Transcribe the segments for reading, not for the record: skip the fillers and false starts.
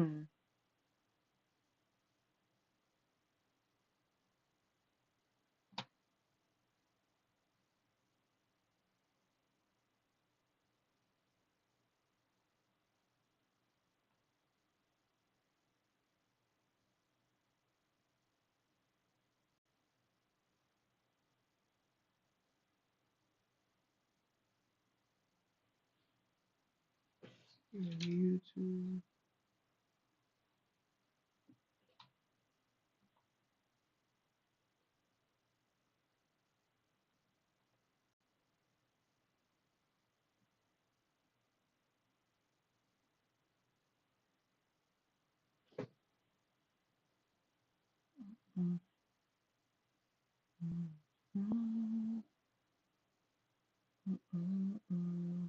Hmm. YouTube. Mm, mm, mm, mm.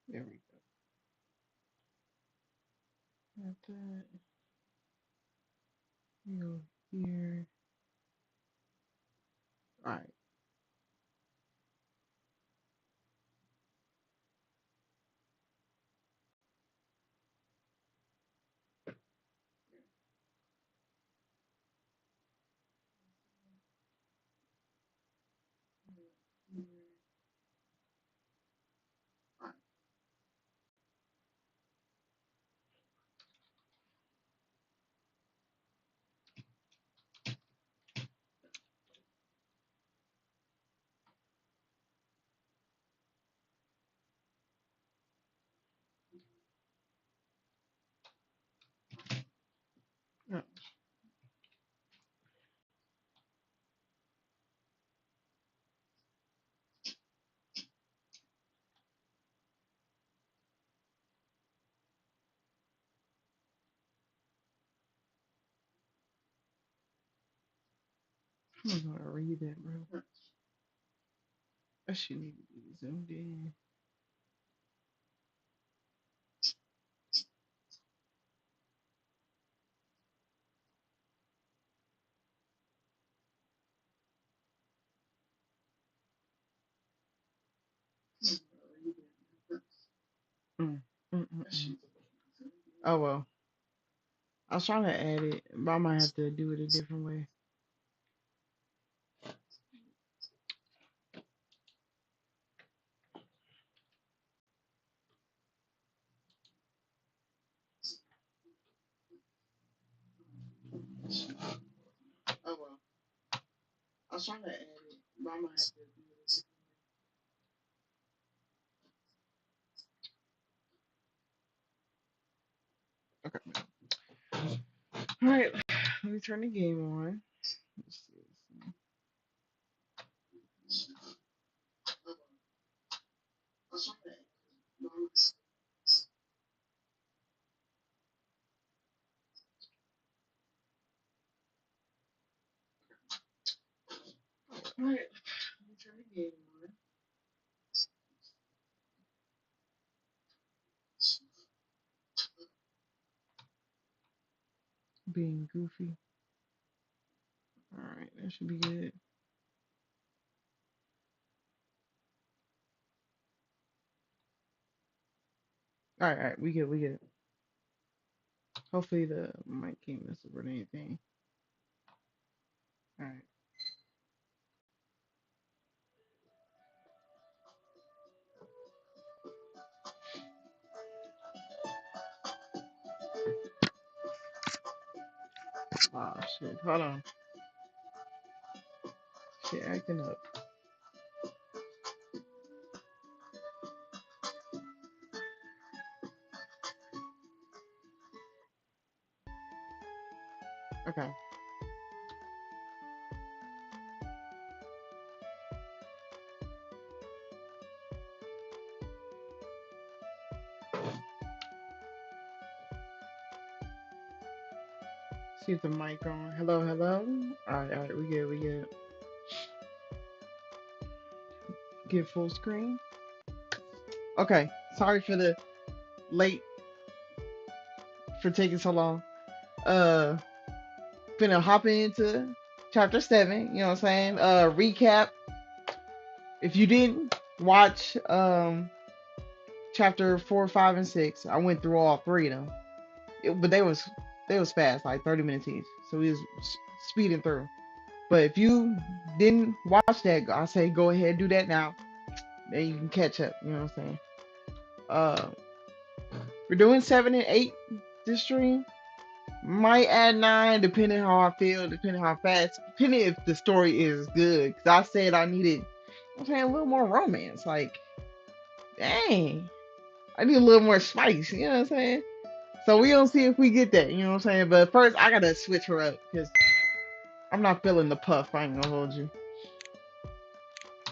There we go. Got that. Go here. All right. Yeah. I'm gonna read that real quick. That shit need to be zoomed in. Mm, mm. Oh well. I was trying to add it, but I might have to do it a different way. Oh well. I was trying to add it, but I might have to do it a different way. Okay. All right. Let me turn the game on. Let's see. All right. Let me turn the game on. Being goofy. All right. That should be good. All right. All right. We good. We good. Hopefully the mic can't mess up with anything. All right. Oh shit. Hold on. Shit acting up. Okay. See if the mic on. Hello. Hello. All right. All right. We good. We good. Get full screen. Okay. Sorry for the late for taking so long. Uh, Finna hop into chapter 7. You know what I'm saying? Recap. If you didn't watch chapter 4, 5, and 6, I went through all three of them. But they was fast, like 30 minutes each. So we was speeding through. But if you didn't watch that, I say go ahead do that now. Then you can catch up. You know what I'm saying? Uh, we're doing 7 and 8 this stream. Might add 9 depending how I feel, depending how fast, depending if the story is good. Cause I said I needed, I'm saying, a little more romance. Like, dang, I need a little more spice. You know what I'm saying? So we gonna see if we get that. You know what I'm saying? But first, I gotta switch her up because I'm not feeling the puff. I ain't gonna hold you.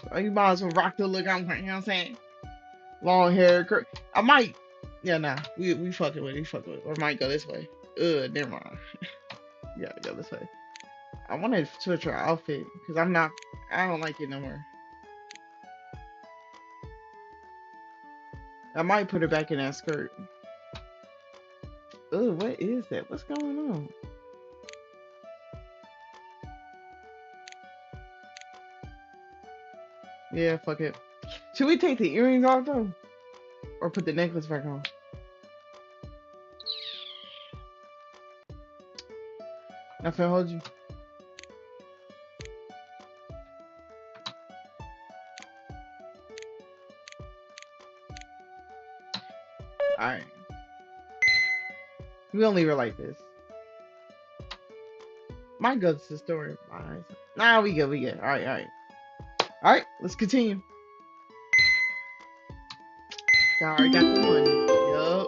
So you might as well rock the look. You know what I'm saying? Long hair. I might. Yeah, nah. We fucking with it. We fucking with it. Or might go this way. Never mind. Yeah, go this way. I want to switch her outfit because I don't like it no more. I might put her back in that skirt. What is that? What's going on? Yeah, fuck it. Should we take the earrings off though? Or put the necklace back on? Nothing hold you. Alright. We gonna leave her like this. Might go to the store. Alright. Nah, we good, we good. Alright, alright. Alright, let's continue. Already got the money. Yup.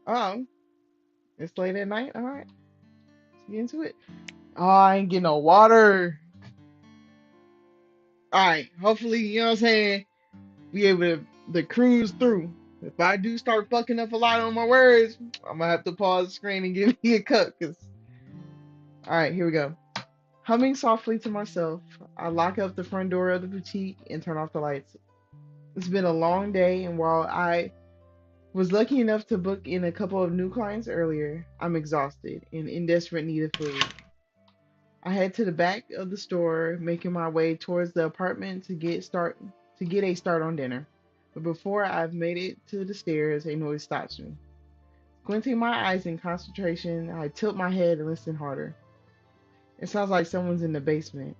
Oh. It's late at night? Alright. Let's get into it. Oh, I ain't getting no water. Alright. Hopefully, you know what I'm saying? Be able to cruise through. If I do start fucking up a lot on my words, I'm gonna have to pause the screen and give me a cut. All right, here we go. Humming softly to myself, I lock up the front door of the boutique and turn off the lights. It's been a long day, and while I was lucky enough to book in a couple of new clients earlier, I'm exhausted and in desperate need of food. I head to the back of the store, making my way towards the apartment to get a start on dinner. But before I've made it to the stairs, a noise stops me. Squinting my eyes in concentration, I tilt my head and listen harder. It sounds like someone's in the basement.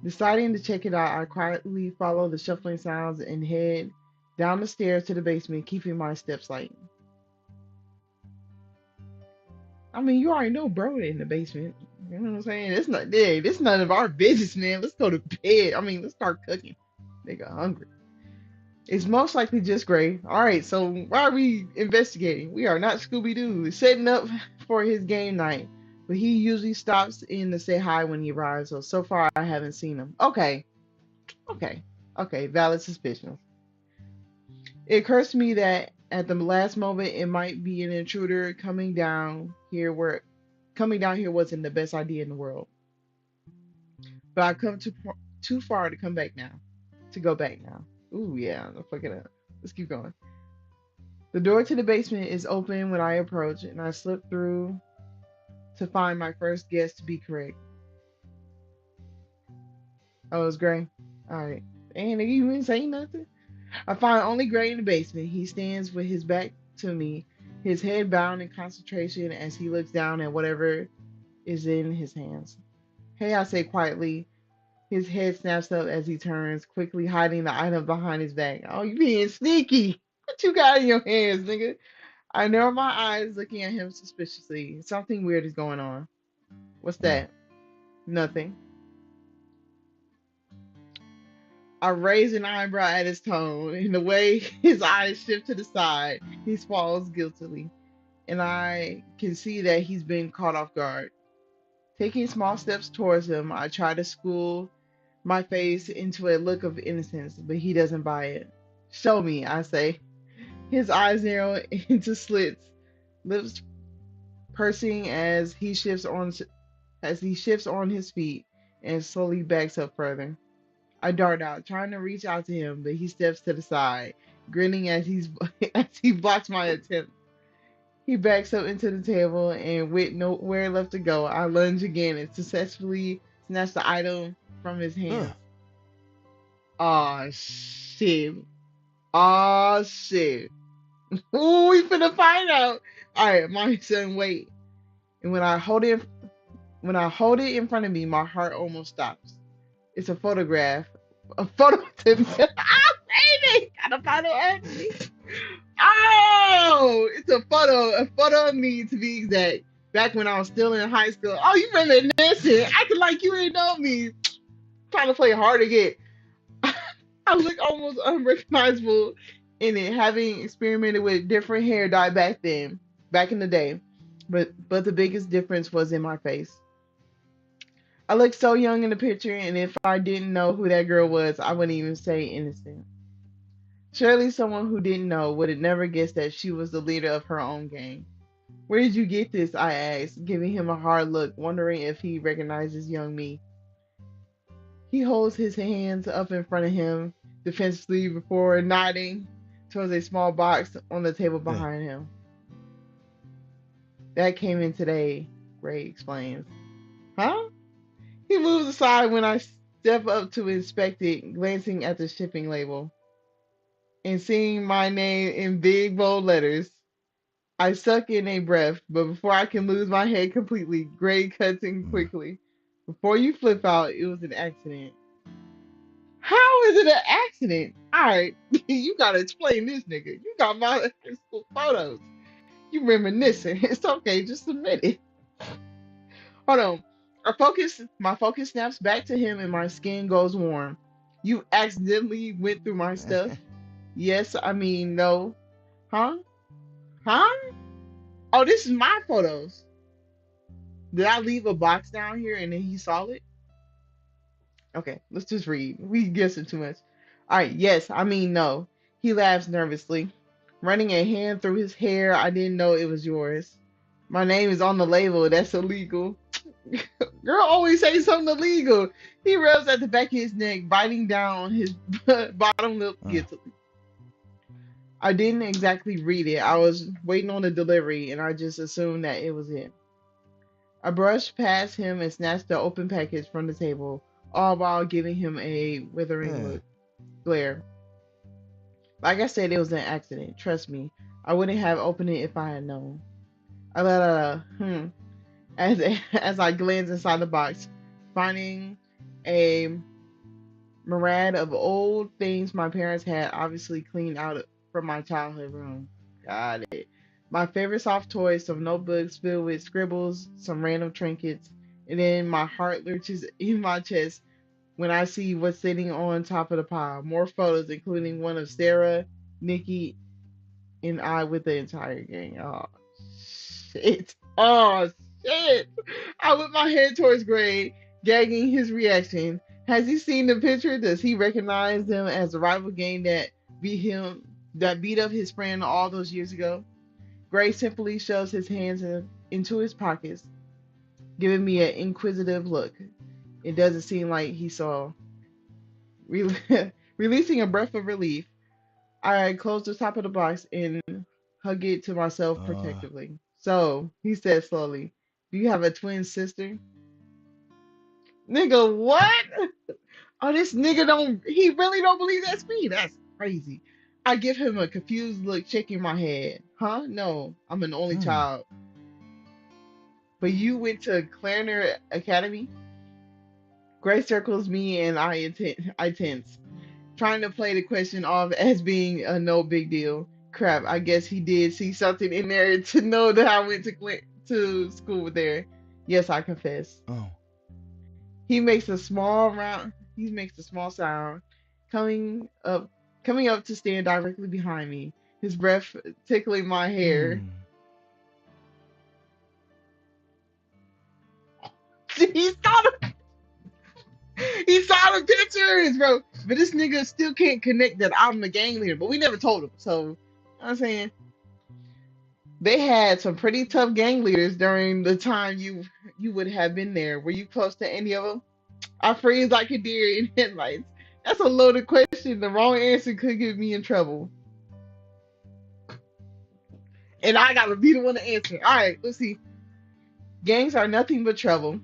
Deciding to check it out, I quietly follow the shuffling sounds and head down the stairs to the basement, keeping my steps light. I mean, you already know bro in the basement. You know what I'm saying? It's none of our business, man. Let's go to bed. I mean, let's start cooking. Nigga hungry. It's most likely just Gray. Alright, so why are we investigating? We are not Scooby-Doo. Setting up for his game night. But he usually stops in to say hi when he arrives, so far I haven't seen him. Okay. Okay. Okay, valid suspicion. It occurs to me that at the last moment it might be an intruder coming down here wasn't the best idea in the world. But I've come too far to come back now. To go back now. Ooh yeah, I'm fucking up. Let's keep going. The door to the basement is open when I approach, and I slip through to find my first guess to be correct. Oh, it's Gray. Alright. And they even say nothing? I find only Gray in the basement. He stands with his back to me, his head bowed in concentration as he looks down at whatever is in his hands. Hey, I say quietly. His head snaps up as he turns, quickly hiding the item behind his back. Oh, you being sneaky. What you got in your hands, nigga? I narrow my eyes, looking at him suspiciously. Something weird is going on. What's that? Nothing. I raise an eyebrow at his tone. In the way his eyes shift to the side, he swallows guiltily, and I can see that he's been caught off guard. Taking small steps towards him, I try to school my face into a look of innocence, but he doesn't buy it. Show me, I say. His eyes narrow into slits, lips pursing as he shifts on his feet and slowly backs up further. I dart out, trying to reach out to him, but he steps to the side, grinning as as he blocks my attempt. He backs up into the table, and with nowhere left to go, I lunge again and successfully snatch the item from his Ugh. hands. Aw, shit. Aw, shit. Ooh, we finna find out. All right, my son, wait. And when I hold it in front of me, my heart almost stops. It's a photograph. A photo to me. Ah, baby! Got a photo of me. Oh, it's a photo of me to be exact. Back when I was still in high school. Oh, you reminiscing, acting like you ain't know me. Trying to play hard to get. I look almost unrecognizable in it, having experimented with different hair dye back in the day. But the biggest difference was in my face. I looked so young in the picture, and if I didn't know who that girl was, I wouldn't even say innocent. Surely someone who didn't know would have never guessed that she was the leader of her own gang. Where did you get this? I asked, giving him a hard look, wondering if he recognizes young me. He holds his hands up in front of him defensively before nodding towards a small box on the table Yeah. behind him. That came in today, Gray explains. Huh? He moves aside when I step up to inspect it, glancing at the shipping label and seeing my name in big bold letters. I suck in a breath, but before I can lose my head completely, Gray cuts in Mm. quickly. Before you flip out, it was an accident. How is it an accident? Alright, you gotta explain this, nigga. You got my high school photos. You reminiscing. It's okay, just admit it. Hold on. My focus snaps back to him and my skin goes warm. You accidentally went through my stuff? Yes, I mean, no. Huh? Huh? Oh, this is my photos. Did I leave a box down here and then he saw it? Okay, let's just read. We guessing too much. All right, yes, I mean no. He laughs nervously, running a hand through his hair. I didn't know it was yours. My name is on the label. That's illegal. Girl always say something illegal. He rubs at the back of his neck, biting down on his bottom lip Oh. guiltily. I didn't exactly read it. I was waiting on the delivery, and I just assumed that it was it. I brushed past him and snatched the open package from the table, all while giving him a withering Yeah. look. Glare. Like I said, it was an accident. Trust me. I wouldn't have opened it if I had known. I let out a as as I glanced inside the box, finding a myriad of old things my parents had obviously cleaned out from my childhood room. Got it. My favorite soft toys, some notebooks filled with scribbles, some random trinkets, and then my heart lurches in my chest when I see what's sitting on top of the pile. More photos, including one of Sarah, Nikki, and I with the entire gang. Oh, shit. Oh, shit. I whip my head towards Gray, gagging his reaction. Has he seen the picture? Does he recognize them as the rival gang beat him, that beat up his friend all those years ago? Gray simply shoves his hands into his pockets, giving me an inquisitive look. It doesn't seem like he saw. Releasing a breath of relief, I close the top of the box and hug it to myself Uh. protectively. So, he said slowly, do you have a twin sister? Nigga, what? Oh, this nigga he really don't believe that's me. That's crazy. I give him a confused look, shaking my head. Huh? No, I'm an only Hmm. child. But you went to Clarner Academy? Gray circles me and I tense, trying to play the question off as being a no big deal. Crap, I guess he did see something in there to know that I went to school there. Yes, I confess. Oh. He makes a small sound, coming up coming up to stand directly behind me, his breath tickling my hair. Hmm. He saw he saw the pictures, bro. But this nigga still can't connect that I'm the gang leader. But we never told him. So you know what I'm saying, they had some pretty tough gang leaders during the time you would have been there. Were you close to any of them? I freeze like a deer in headlights. That's a loaded question. The wrong answer could get me in trouble. And I gotta be the one to answer. All right, let's see. Gangs are nothing but trouble.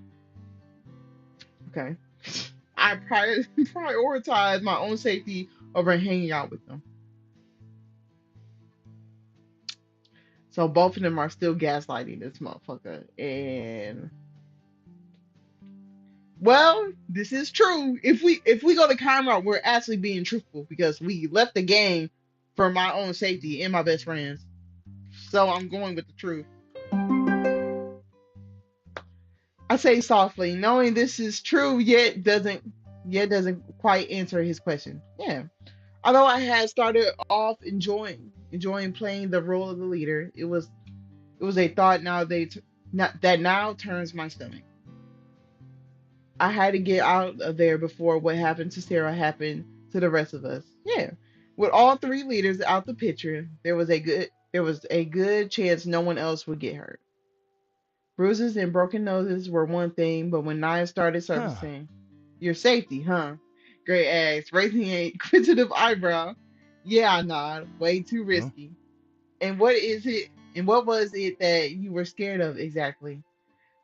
Okay. I prioritize my own safety over hanging out with them. So both of them are still gaslighting this motherfucker. And well, this is true. If we go to camera, we're actually being truthful because we left the game for my own safety and my best friends. So I'm going with the truth. I say softly, knowing this is true, yet doesn't quite answer his question. Yeah. Although I had started off enjoying playing the role of the leader, it was a thought not that now turns my stomach. I had to get out of there before what happened to Sarah happened to the rest of us. Yeah. With all three leaders out the picture, there was a good chance no one else would get hurt. Bruises and broken noses were one thing, but when knives started Huh. surfacing, your safety, huh? Gray asked, raising a inquisitive eyebrow. Yeah, I nod. Way too Hmm? risky. And what is it? And what was it that you were scared of exactly?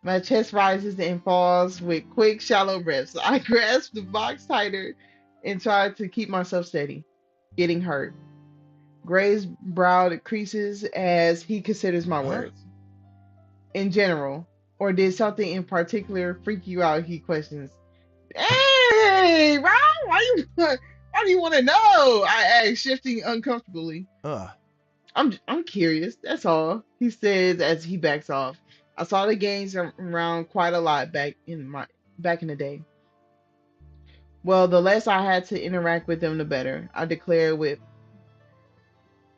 My chest rises and falls with quick, shallow breaths. I grasp the box tighter and try to keep myself steady. Getting hurt. Gray's brow creases as he considers my Huh? words. In general, or did something in particular freak you out? He questions. Hey, Rob, why do you want to know? I asked, shifting uncomfortably. Ugh. I'm curious. That's all. He says as he backs off. I saw the gangs around quite a lot back in the day. Well, the less I had to interact with them, the better. I declared with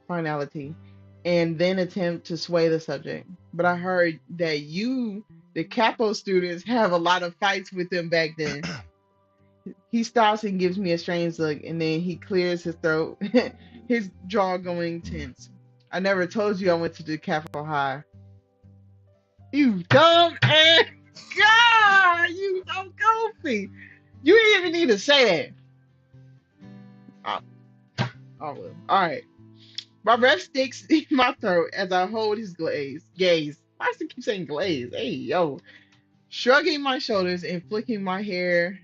finality, and then attempt to sway the subject. But I heard that you, the capo students, have a lot of fights with them back then. He stops and gives me a strange look, and then he clears his throat, his jaw going tense. I never told you I went to the Capital High. You dumb ass God! You so goofy. You didn't even need to say that. Oh well. All right. My breath sticks in my throat as I hold his gaze. Why does it keep saying glaze? Hey yo. Shrugging my shoulders and flicking my hair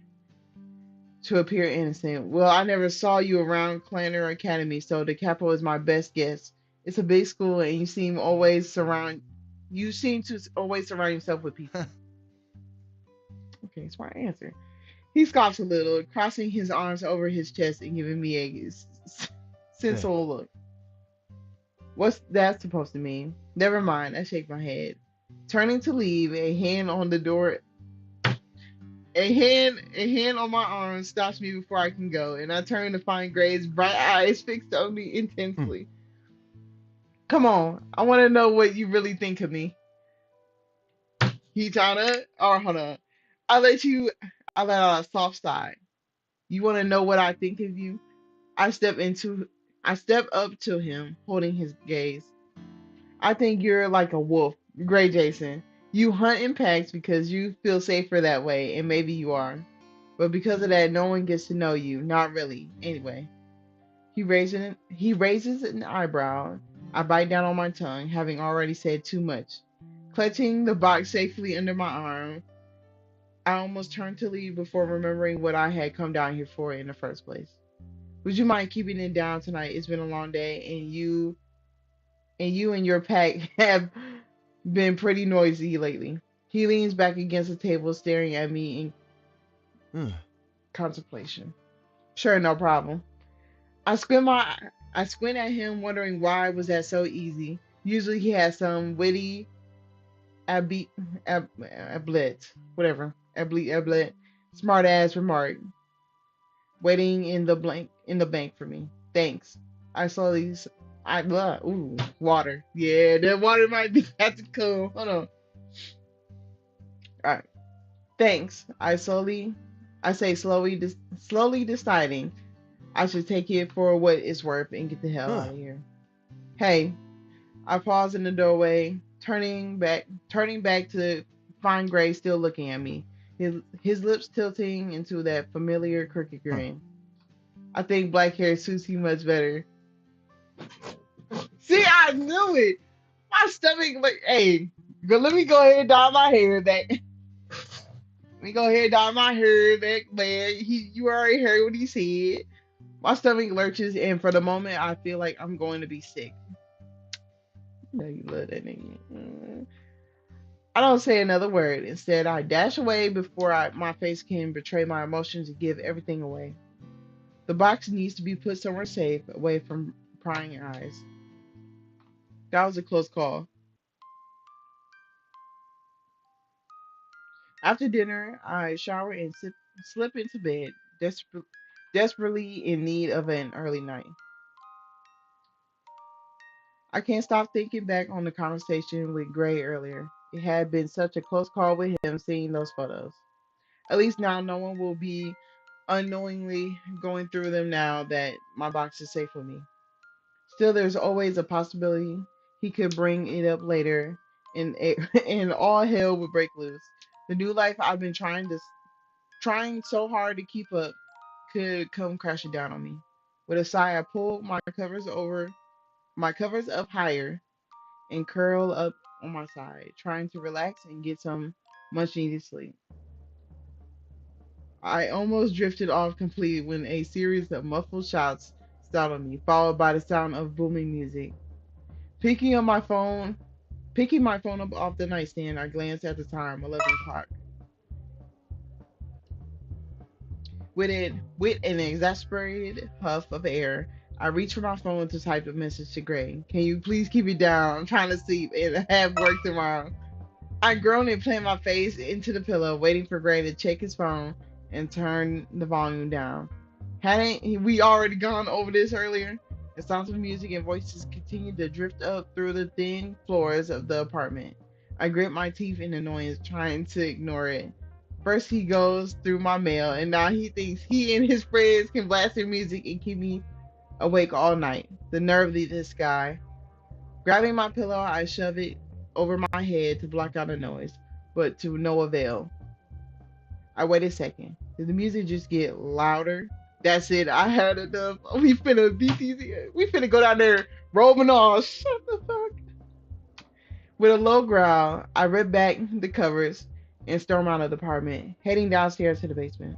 to appear innocent. Well, I never saw you around Clanner Academy, so the capital is my best guess. It's a big school, and you seem to always surround yourself with people. Okay, smart answer. He scoffs a little, crossing his arms over his chest and giving me a Eh. sensual look. What's that supposed to mean? Never mind, I shake my head. Turning to leave, a hand on my arm stops me before I can go, and I turn to find Gray's bright eyes fixed on me Hmm. intensely. Come on, I want to know what you really think of me. Hold on. I let you, I let out a soft sigh. You want to know what I think of you? I step into, I step up to him, holding his gaze. I think you're like a wolf, Gray Jason. You hunt in packs because you feel safer that way, and maybe you are. But because of that, no one gets to know you. Not really. Anyway, he raises an eyebrow. I bite down on my tongue, having already said too much. Clutching the box safely under my arm, I almost turned to leave before remembering what I had come down here for in the first place. Would you mind keeping it down tonight? It's been a long day, and your pack have been pretty noisy lately. He leans back against the table, staring at me in Ugh. contemplation. Sure, no problem. I squint my I squint at him, wondering why was that so easy. Usually he has some witty ablet, whatever, ablet, smart ass remark waiting in the bank for me. Thanks. I slowly I ooh, water. Yeah, that water might be that's cool. Hold on. All right. Thanks. I say slowly deciding I should take it for what it's worth and get the hell Huh. out of here. Hey, I pause in the doorway, turning back to find Gray still looking at me, his lips tilting into that familiar crooked Huh. grin. I think black hair suits you much better. See, I knew it. My stomach, like, hey, let me go ahead and dye my hair back. Let me go ahead and dye my hair back, man. You already heard what he said. My stomach lurches, and for the moment, I feel like I'm going to be sick. No, you love that nigga. I don't say another word. Instead, I dash away before my face can betray my emotions and give everything away. The box needs to be put somewhere safe, away from prying eyes. That was a close call. After dinner, I shower and slip into bed, desperately in need of an early night. I can't stop thinking back on the conversation with Gray earlier. It had been such a close call with him seeing those photos. At least now no one will be unknowingly going through them now that my box is safe with me. Still, there's always a possibility he could bring it up later and, and all hell would break loose. The new life I've been trying so hard to keep up could come crashing down on me. With a sigh, I pull my covers up higher and curl up on my side, trying to relax and get some much needed sleep. I almost drifted off completely when a series of muffled shouts startled me, followed by the sound of booming music. Picking up my phone, Picking my phone up off the nightstand, I glanced at the time, 11 o'clock. With an exasperated huff of air, I reached for my phone to type a message to Gray. Can you please keep it down? I'm trying to sleep and have work tomorrow. I groaned and planted my face into the pillow, waiting for Gray to check his phone and turn the volume down. Hadn't we already gone over this earlier? The sounds of music and voices continued to drift up through the thin floors of the apartment. I grit my teeth in annoyance, trying to ignore it. First, he goes through my mail, and now he thinks he and his friends can blast their music and keep me awake all night. The nerve of this guy. Grabbing my pillow, I shove it over my head to block out the noise, but to no avail. I wait a second. Did the music just get louder? That's it. I had enough. We finna BTC. We finna go down there rolling off. Shut the fuck. With a low growl, I rip back the covers and storm out of the apartment, heading downstairs to the basement.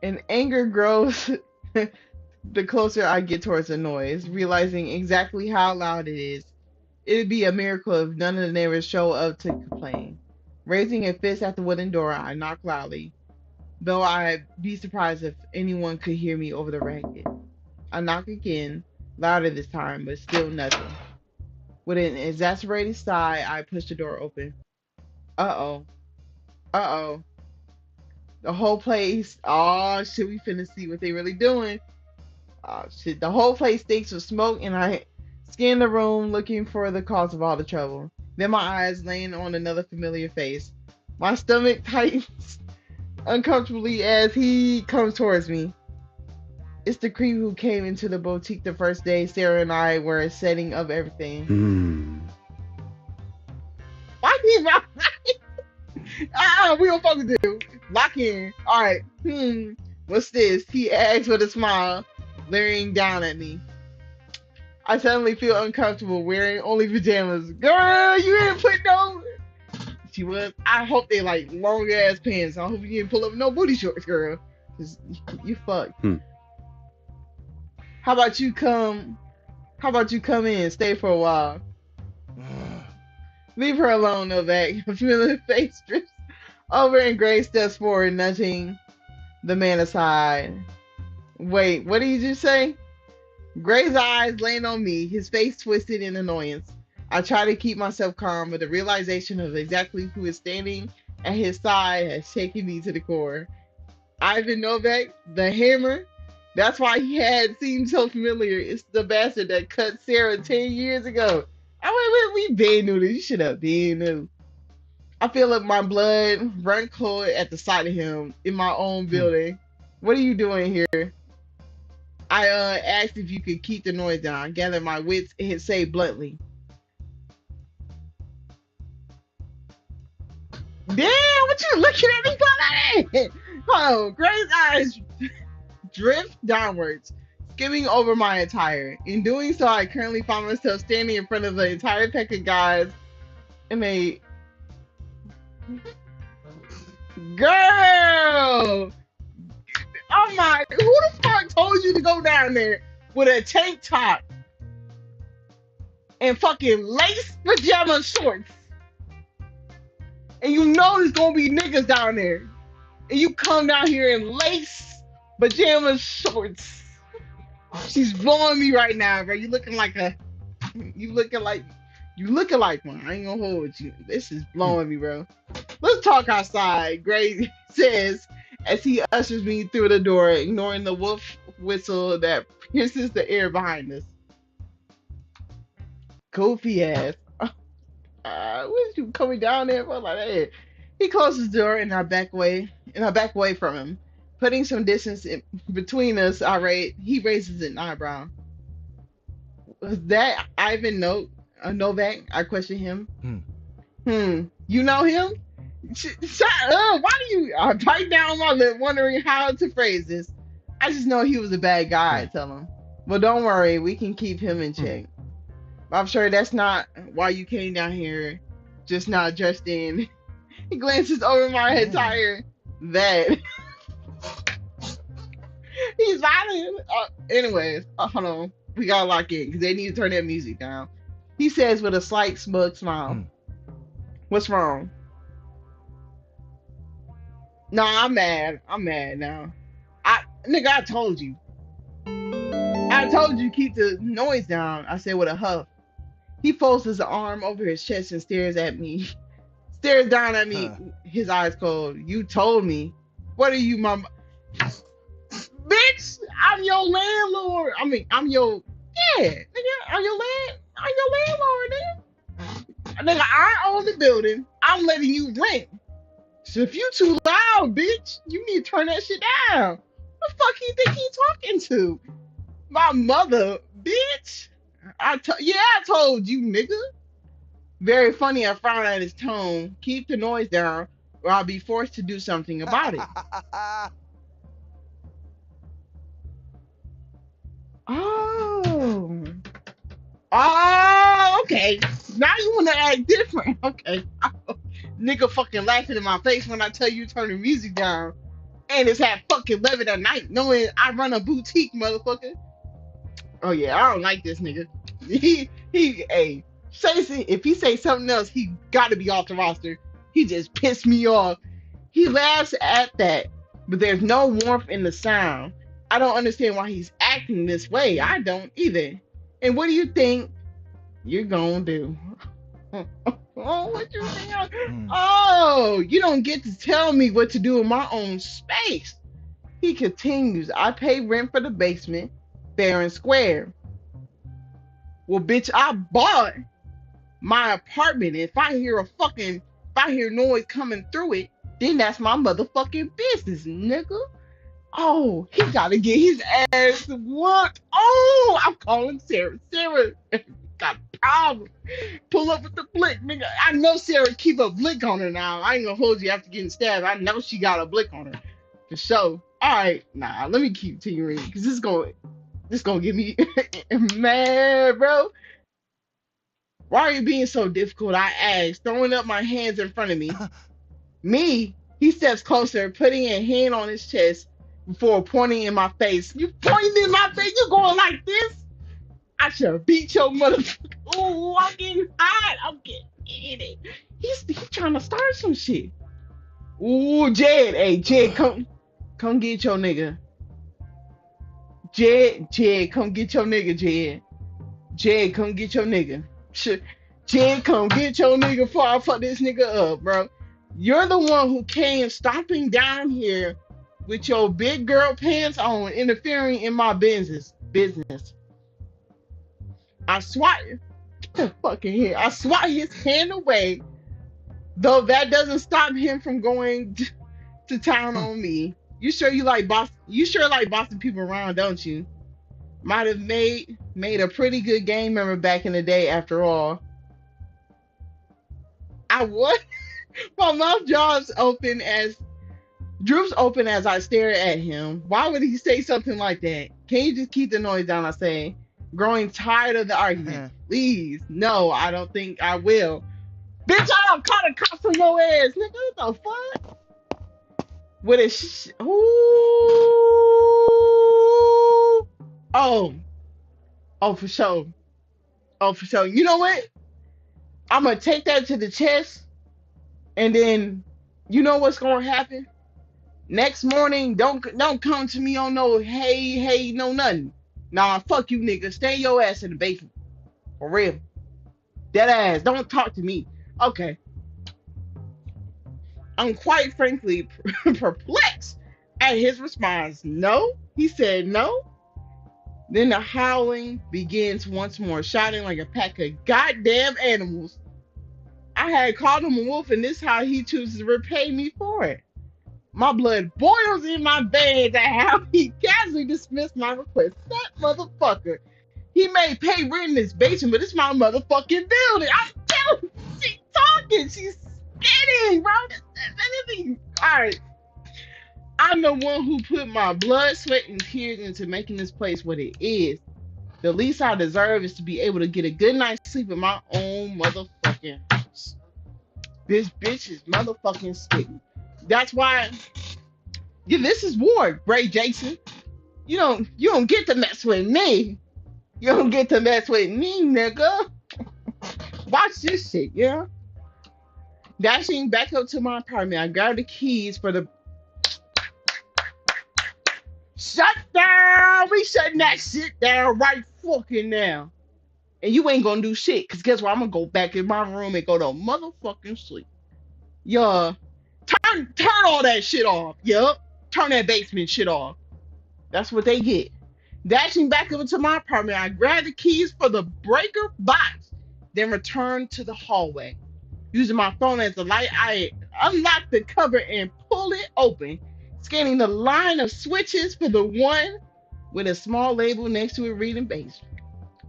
And anger grows the closer I get towards the noise, realizing exactly how loud it is. It'd be a miracle if none of the neighbors show up to complain. Raising a fist at the wooden door, I knock loudly, though I'd be surprised if anyone could hear me over the racket. I knock again, louder this time, but still nothing. With an exasperated sigh, I push the door open. Uh-oh. Uh-oh. The whole place. Oh, shit, we finna see what they really doing. Oh, shit. The whole place stinks of smoke, and I scan the room looking for the cause of all the trouble. Then my eyes land on another familiar face. My stomach tightens uncomfortably as he comes towards me. It's the creep who came into the boutique the first day Sarah and I were setting up everything. Why did my we don't fucking do. Lock in. Alright. What's this? He asks with a smile, leering down at me. I suddenly feel uncomfortable wearing only pajamas. Girl, you didn't put no. She was. I hope they like long ass pants. I hope you didn't pull up no booty shorts, girl. Cause you fucked. How about you come? How about you come in and stay for a while? Leave her alone, Novak. Feeling face drifts over and Gray steps forward, nudging the man aside. Wait, what did you just say? Gray's eyes land on me, his face twisted in annoyance. I try to keep myself calm, but the realization of exactly who is standing at his side has shaken me to the core. Ivan Novak, the hammer. That's why he had seemed so familiar. It's the bastard that cut Sarah 10 years ago. We been knew this. You should have been knew. I feel like my blood run cold at the sight of him in my own building. What are you doing here? I asked if you could keep the noise down. I gathered my wits and say bluntly, "Damn, what you looking at me for that?" Oh, Gray's eyes drift downwards, skimming over my attire. In doing so, I currently find myself standing in front of the entire pack of guys in a girl. Oh my! Who the fuck told you to go down there with a tank top and fucking lace pajama shorts? And you know there's gonna be niggas down there, and you come down here in lace pajama shorts. She's blowing me right now, bro. You looking like, you looking like one. I ain't gonna hold you. This is Hmm. blowing me, bro. Let's talk outside. Gray says as he ushers me through the door, ignoring the wolf whistle that pierces the air behind us. Goofy ass. What you coming down there for like that? He closes the door and I back away from him. Putting some distance in between us, he raises an eyebrow. Was that Ivan Novak? I question him. Hmm. You know him? Shut up! Why do you? I bite down my lip, wondering how to phrase this. I just know he was a bad guy. I Yeah. tell him. Well, don't worry, we can keep him in Hmm. check. I'm sure that's not why you came down here, just not dressed in. He glances over my Yeah. attire. That he's violent. Anyways, hold on. We gotta lock in because they need to turn that music down. He says with a slight smug smile. Hmm. What's wrong? Nah, I'm mad. I'm mad now. Nigga, I told you. I told you keep the noise down. I said with a huff. He folds his arm over his chest and stares at me. Stares down at me, Huh. his eyes cold. You told me. What are you, my bitch? I'm your landlord. I mean, I'm your nigga. I'm your landlord, nigga. Nigga, I own the building. I'm letting you rent. So if you too loud, bitch, you need to turn that shit down. What the fuck you think he talking to? My mother, bitch. I told you, nigga. Very funny. I frown at his tone. Keep the noise down, or I'll be forced to do something about it. Oh. Oh, okay. Now you want to act different. Okay. Nigga fucking laughing in my face when I tell you to turn the music down. And it's at fucking 11 at night, knowing I run a boutique, motherfucker. Oh, yeah. I don't like this nigga. Hey, if he say something else, he got to be off the roster. He just pissed me off. He laughs at that, but there's no warmth in the sound. I don't understand why he's acting this way. I don't either. And what do you think you're gonna do? Oh, what you think? Hmm. Oh, you don't get to tell me what to do in my own space. He continues. I pay rent for the basement, fair and square. Well, bitch, I bought my apartment. If I hear noise coming through it, then that's my motherfucking business, nigga. Oh, he gotta get his ass whooped. Oh, I'm calling Sarah. Sarah got a problem. Pull up with the blick, nigga. I know Sarah keep a blick on her now. I ain't gonna hold you after getting stabbed. I know she got a blick on her. For sure. Alright, nah, let me keep continuing because this gonna get me mad, bro. Why are you being so difficult? I asked, throwing up my hands in front of me. Me? He steps closer, putting a hand on his chest before pointing in my face. You pointing in my face? You going like this? I should beat your motherfucker. Oh, I'm getting hot. I'm getting it. He's trying to start some shit. Ooh, Jed. Hey, Jed, come get your nigga. Jed, come get your nigga, Jed. Jed, come get your nigga. Jed, come get your nigga before I fuck this nigga up, bro. You're the one who came stomping down here with your big girl pants on, interfering in my business. I swat fucking here. I swat his hand away, though that doesn't stop him from going to town on me. You sure like bossing people around, don't you? Might have made a pretty good game member back in the day after all. I would. My mouth jaws open as Droops open as I stare at him. Why would he say something like that? Can you just keep the noise down? I say, growing tired of the argument. Please, no, I don't think I will. Bitch, I don't call the cops on your ass, nigga. What the fuck? With a ooh. Oh, oh for sure. Oh for sure. You know what? I'm gonna take that to the chest, and then you know what's gonna happen? Next morning, don't come to me on no hey, no nothing. Nah, fuck you, nigga. Stay your ass in the basement. For real. Dead ass. Don't talk to me. Okay. I'm quite frankly perplexed at his response. No? He said no. Then the howling begins once more, shouting like a pack of goddamn animals. I had called him a wolf, and this is how he chooses to repay me for it. My blood boils in my veins at how he casually dismissed my request. That motherfucker. He may pay rent in this basement, but it's my motherfucking building. I'm telling you, she's talking. She's skinny, bro. Alright. I'm the one who put my blood, sweat, and tears into making this place what it is. The least I deserve is to be able to get a good night's sleep in my own motherfucking house. This bitch is motherfucking sticky. That's why, yeah, this is war, Ray Jason. You don't get to mess with me. You don't get to mess with me, nigga. Watch this shit, yeah. Dashing back up to my apartment, I grabbed the keys for the shut down. We shutting that shit down right fucking now. And you ain't gonna do shit, cause guess what? I'm gonna go back in my room and go to motherfucking sleep. Yeah, turn all that shit off. Yup, turn that basement shit off. That's what they get. Dashing back up into my apartment, I grabbed the keys for the breaker box, then returned to the hallway. Using my phone as the light, I unlocked the cover and pulled it open, scanning the line of switches for the one with a small label next to it reading base.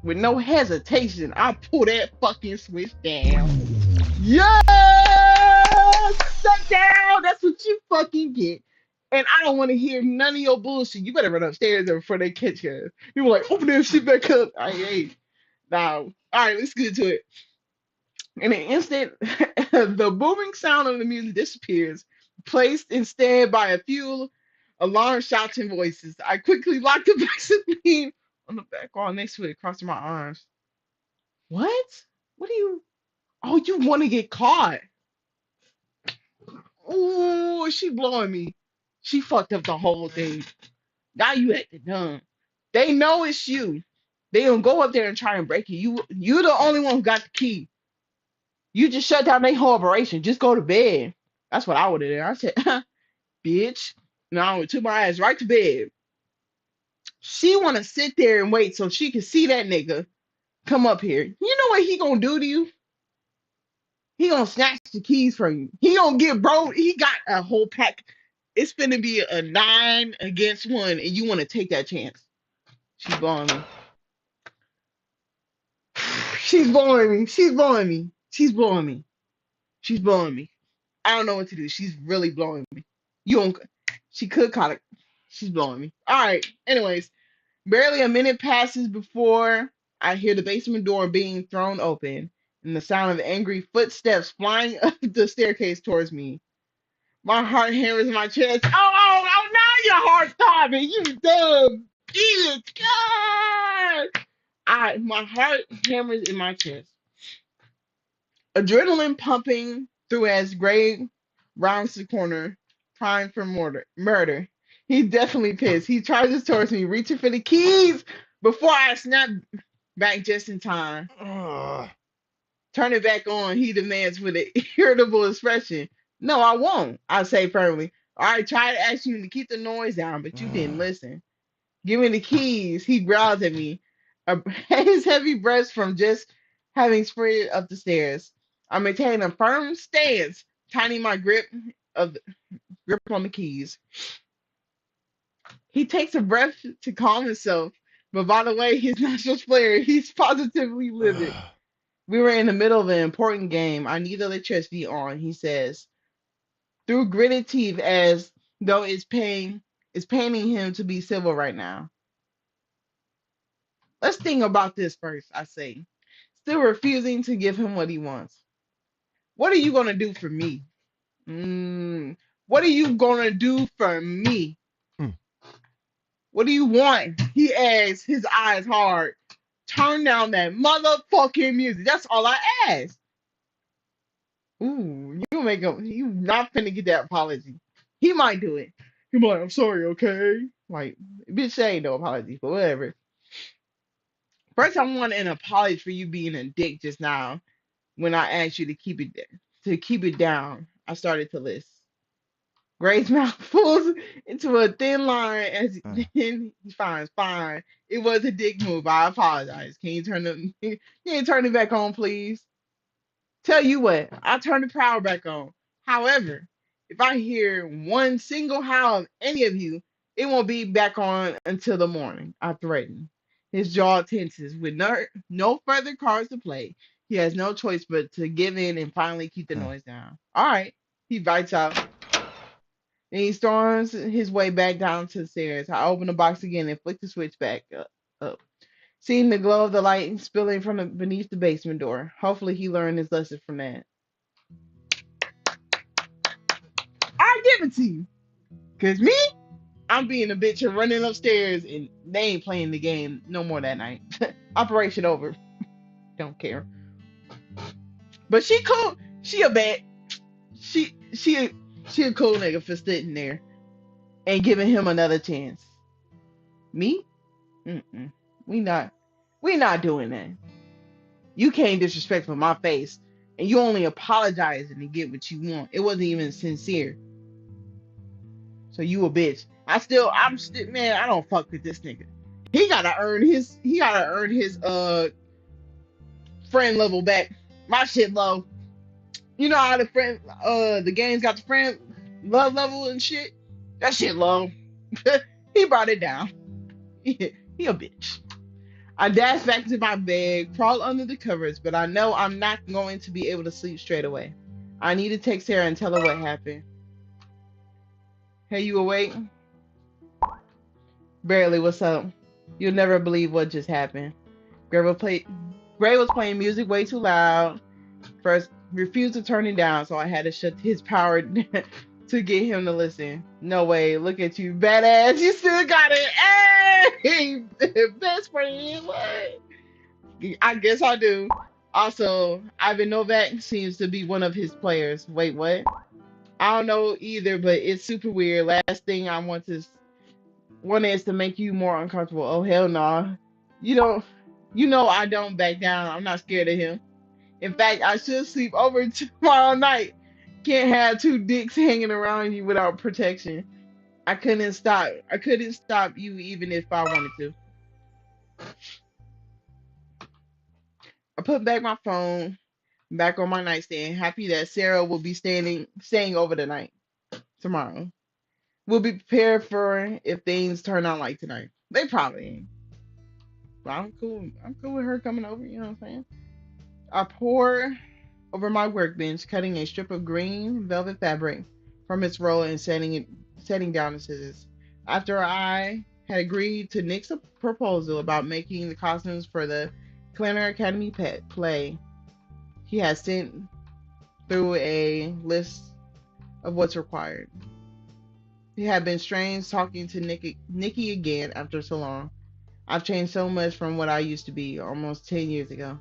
With no hesitation, I pull that fucking switch down. Yes! Shut down! That's what you fucking get. And I don't want to hear none of your bullshit. You better run upstairs before they catch you. You were like, open that shit back up. I ain't. Now, all right, let's get to it. In an instant, the booming sound of the music disappears, placed instead by a few alarm shouting voices. I quickly locked the Vaseline on the back wall next to it, crossing my arms. What? What do you? Oh, you want to get caught? Oh, she blowing me. She fucked up the whole thing. Now you acting dumb. They know it's you. They don't go up there and try and break it. You're the only one who got the key. You just shut down their whole operation. Just go to bed. That's what I would have done. I said, bitch. No, I took my ass right to bed. She wanna sit there and wait so she can see that nigga come up here. You know what he gonna do to you? He gonna snatch the keys from you. He gonna get bro. He got a whole pack. It's gonna be a 9 against 1, and you wanna take that chance. She's blowing me. She's blowing me. She's blowing me. She's blowing me. She's blowing me. I don't know what to do. She's really blowing me. You don't. She could call it. She's blowing me. All right. Anyways, barely a minute passes before I hear the basement door being thrown open and the sound of angry footsteps flying up the staircase towards me. My heart hammers in my chest. Oh, now your heart's throbbing. You dumb bitch. God. My heart hammers in my chest. Adrenaline pumping through as Gray rounds the corner, primed for murder. He's definitely pissed. He charges towards me, reaching for the keys before I snap back just in time. Ugh. Turn it back on, he demands with an irritable expression. No, I won't, I say firmly. I tried to ask you to keep the noise down, but you didn't listen. Give me the keys. He growls at me. His heavy breath from just having sprinted up the stairs. I maintain a firm stance, tightening my of grip on the keys. He takes a breath to calm himself, but by the way his nostrils flare, he's positively livid. Ugh. We were in the middle of an important game. I need electricity on, he says, through gritted teeth as though it's painting him to be civil right now. Let's think about this first, I say. Still refusing to give him what he wants. What are you gonna do for me? Mm, what are you gonna do for me? mm, What do you want? He asks, his eyes hard. Turn down that motherfucking music. That's all I ask. Ooh, you make him. You not finna get that apology. He might do it. He might. I'm sorry, okay. Like, bitch, say ain't no apology, but whatever. First, I want an apology for you being a dick just now when I asked you to keep it there. To keep it down, I started to list. Gray's mouth pulls into a thin line as mm, then he finds fine. It was a dick move. I apologize. Can you turn the can you turn it back on, please? Tell you what, I'll turn the power back on. However, if I hear one single howl of any of you, it won't be back on until the morning. I threaten. His jaw tenses. With no further cards to play, he has no choice but to give in and finally keep the mm. noise down. All right, he bites out. And he storms his way back down to the stairs. I open the box again and flick the switch back up. Seeing the glow of the light spilling from beneath the basement door. Hopefully he learned his lesson from that. I give it to you. Cause me, I'm being a bitch and running upstairs and they ain't playing the game no more that night. Operation over. Don't care. But she cool. She a bad. She a cool nigga for sitting there and giving him another chance. Me? Mm-mm. We not. We not doing that. You came disrespectful in my face, and you only apologizing to get what you want. It wasn't even sincere. So you a bitch. I'm still, man. I don't fuck with this nigga. He gotta earn his friend level back. My shit low. You know how the game's got the friend love level and shit. That shit low. He brought it down. He a bitch. I dash back to my bed, crawl under the covers, but I know I'm not going to be able to sleep straight away. I need to text Sarah and tell her what happened. Hey, you awake? Barely, what's up? You'll never believe what just happened. Gray was, play- Gray was playing music way too loud. First, refused to turn it down, so I had to shut his power to get him to listen. No way, look at you, badass. You still got it. Hey, best friend. What? I guess I do. Also, Ivan Novak seems to be one of his players. Wait, what? I don't know either, but it's super weird. Last thing I want is to make you more uncomfortable. Oh hell no. Nah. You don't you know I don't back down. I'm not scared of him. In fact, I should sleep over tomorrow night. Can't have two dicks hanging around you without protection. I couldn't stop you even if I wanted to. I put back my phone back on my nightstand, happy that Sarah will be staying over the night tomorrow. We'll be prepared for if things turn out like tonight. They probably ain't. But I'm cool. I'm cool with her coming over, you know what I'm saying? I pour over my workbench, cutting a strip of green velvet fabric from its roll and setting down the scissors. After I had agreed to Nick's proposal about making the costumes for the Clanner Academy pet play, he had sent through a list of what's required. It had been strange talking to Nikki again after so long. I've changed so much from what I used to be almost 10 years ago.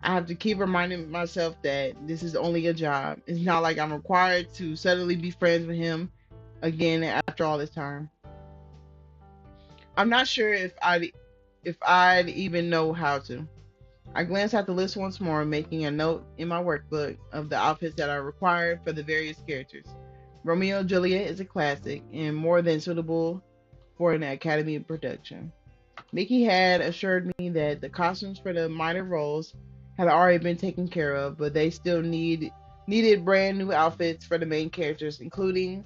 I have to keep reminding myself that this is only a job. It's not like I'm required to suddenly be friends with him again after all this time. I'm not sure if I'd even know how to. I glanced at the list once more, making a note in my workbook of the outfits that are required for the various characters. Romeo and Juliet is a classic and more than suitable for an Academy production. Mickey had assured me that the costumes for the minor roles had already been taken care of, but they still needed brand new outfits for the main characters, including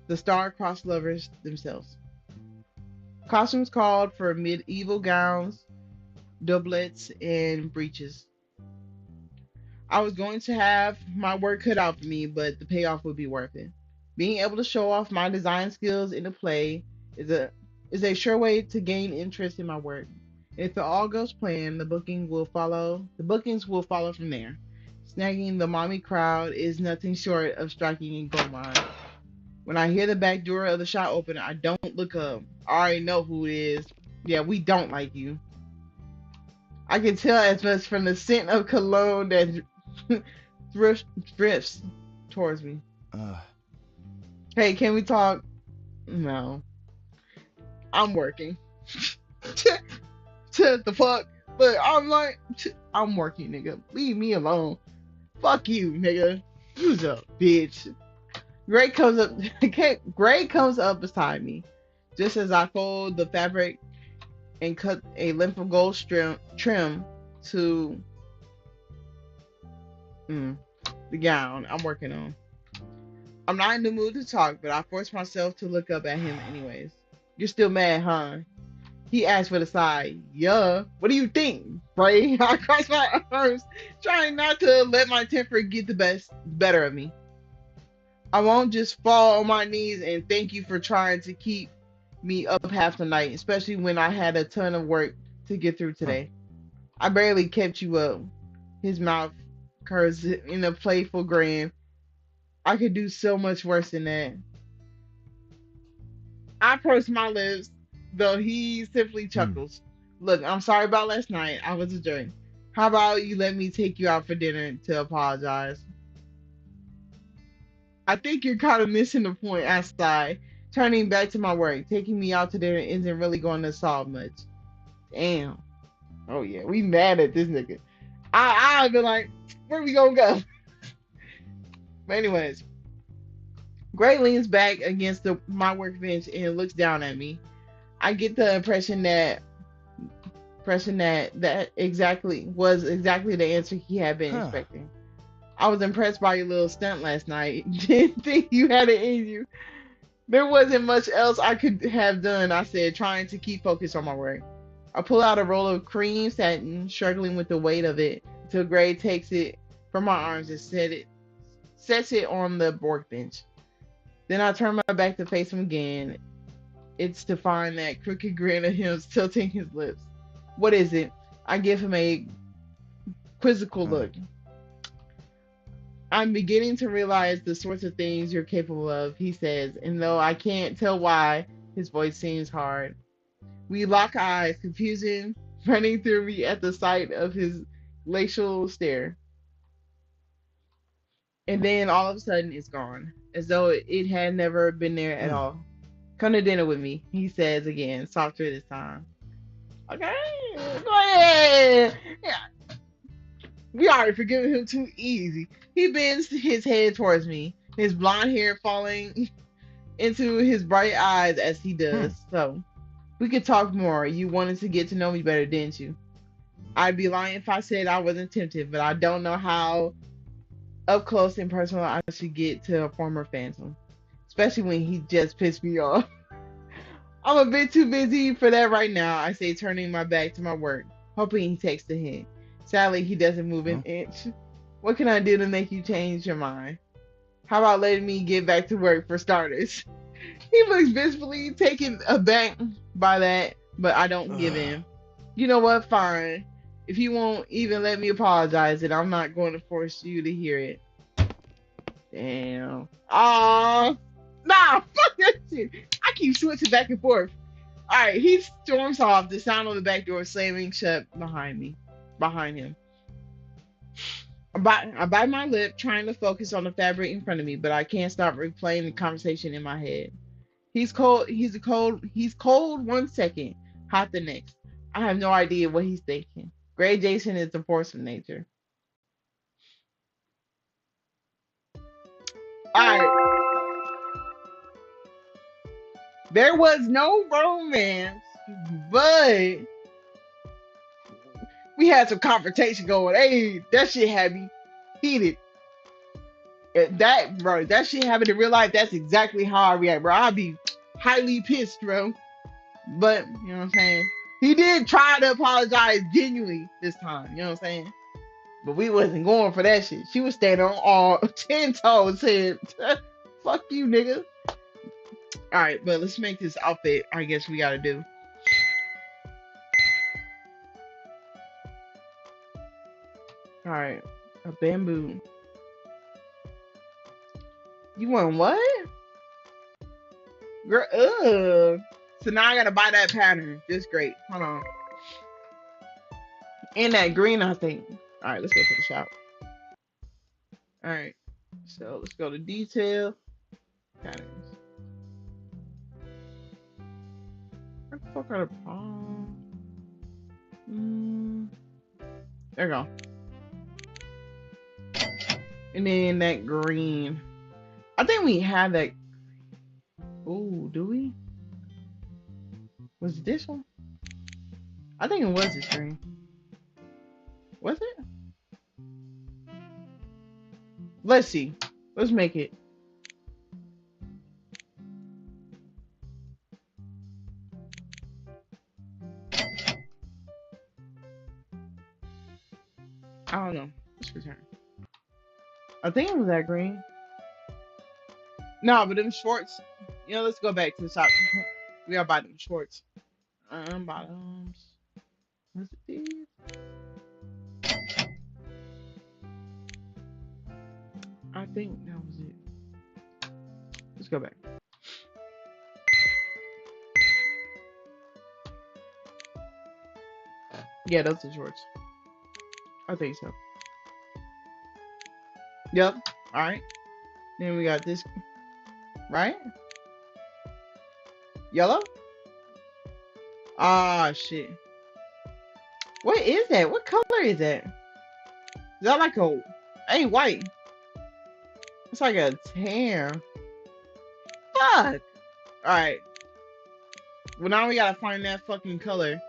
the star-crossed lovers themselves. Costumes called for medieval gowns, doublets, and breeches. I was going to have my work cut out for me, but the payoff would be worth it. Being able to show off my design skills in the play is a sure way to gain interest in my work. If it all goes planned, the bookings will follow from there. Snagging the mommy crowd is nothing short of striking a gold mine. When I hear the back door of the shop open, I don't look up. I already know who it is. Yeah, we don't like you. I can tell as much from the scent of cologne that drifts, drifts towards me. Uh, Hey, can we talk? No, I'm working. The fuck? Look, I'm like, I'm working, nigga. Leave me alone. Fuck you, nigga. You's a bitch. Gray comes up. Gray comes up beside me, just as I fold the fabric and cut a length of gold trim to the gown I'm working on. I'm not in the mood to talk, but I force myself to look up at him anyways. You're still mad, huh? He asked with a sigh. Yeah. What do you think, Bray? I cross my arms, trying not to let my temper get the better of me. I won't just fall on my knees and thank you for trying to keep me up half the night, especially when I had a ton of work to get through huh. today. I barely kept you up. His mouth curves in a playful grin. I could do so much worse than that. I purse my lips, though he simply Hmm. chuckles. Look, I'm sorry about last night. I was a jerk. How about you let me take you out for dinner to apologize? I think you're kind of missing the point, I sighed, turning back to my work. Taking me out to dinner isn't really going to solve much. Damn. Oh yeah, we mad at this nigga. I've been like, where we gonna go? But anyways, Gray leans back against my workbench and looks down at me. I get the impression that exactly the answer he had been Huh. expecting. I was impressed by your little stunt last night. Didn't think you had it in you. There wasn't much else I could have done, I said, trying to keep focused on my work. I pull out a roll of cream satin, struggling with the weight of it, until Gray takes it from my arms and sets it on the workbench. Then I turn my back to face him again. It's to find that crooked grin of him tilting his lips. What is it? I give him a quizzical Uh, look. I'm beginning to realize the sorts of things you're capable of, he says, and though I can't tell why, his voice seems hard. We lock eyes, confusion running through me at the sight of his glacial stare. And then all of a sudden it's gone, as though it had never been there at mm. all. Come to dinner with me, he says again, softer this time. Okay, go ahead. Yeah, we already forgiven him too easy. He bends his head towards me, his blonde hair falling into his bright eyes as he Hmm. does. So, we could talk more. You wanted to get to know me better, didn't you? I'd be lying if I said I wasn't tempted, but I don't know how up close and personal I should get to a former phantom, especially when he just pissed me off. I'm a bit too busy for that right now, I say, turning my back to my work, hoping he takes the hint. Sadly, he doesn't move Huh? an inch. What can I do to make you change your mind? How about letting me get back to work for starters? He looks visibly taken aback by that, but I don't give in. You know what? Fine. If you won't even let me apologize, then I'm not going to force you to hear it. Damn. Ah, nah, fuck that shit. I keep switching back and forth. All right, he storms off. The sound of the back door slamming shut behind him. I bite my lip, trying to focus on the fabric in front of me, but I can't stop replaying the conversation in my head. He's cold. He's cold 1 second, hot the next. I have no idea what he's thinking. Gray Jason is a force of nature. All right, there was no romance, but we had some confrontation going. Hey, that shit had me heated. That shit happened in real life. That's exactly how I react, bro. I'd be highly pissed, bro. But you know what I'm saying. He did try to apologize genuinely this time. You know what I'm saying. But we wasn't going for that shit. She was standing on all 10 toes, said, Fuck you, nigga. All right, but let's make this outfit. I guess we gotta do. All right, a bamboo. You want what? Girl, ugh. So now I gotta buy that pattern. Just great. Hold on. And that green, I think. All right, let's go to the shop. All right. So let's go to detail patterns. Where the fuck are the palms? There we go. And then that green. I think we have that. Oh, do we? Was it this one? I think it was this green. Was it? Let's see. Let's make it. I don't know. Let's return. I think it was that green. No, but them shorts. You know, let's go back to the shop. We gotta buy them shorts. Bottoms. Was it these? I think that was it. Let's go back. Yeah, those are shorts. I think so. Yep. All right. Then we got this. Right? Yellow? Ah, shit. What is that? What color is that? Is that like a... Ain't white. It's like a tan. Fuck. Alright. Well, now we gotta find that fucking color.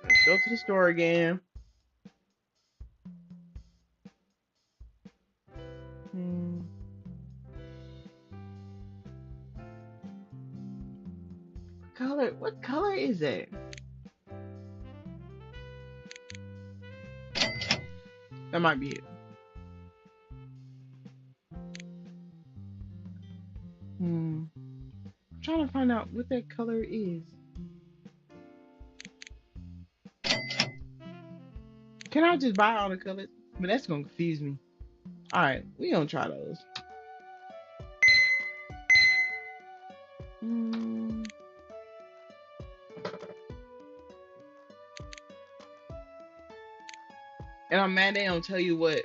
Let's go to the store again. What color is it? That might be it. I'm trying to find out what that color is. Can I just buy all the colors? But that's gonna confuse me. Alright, we gonna try those. And I'm mad they don't tell you what.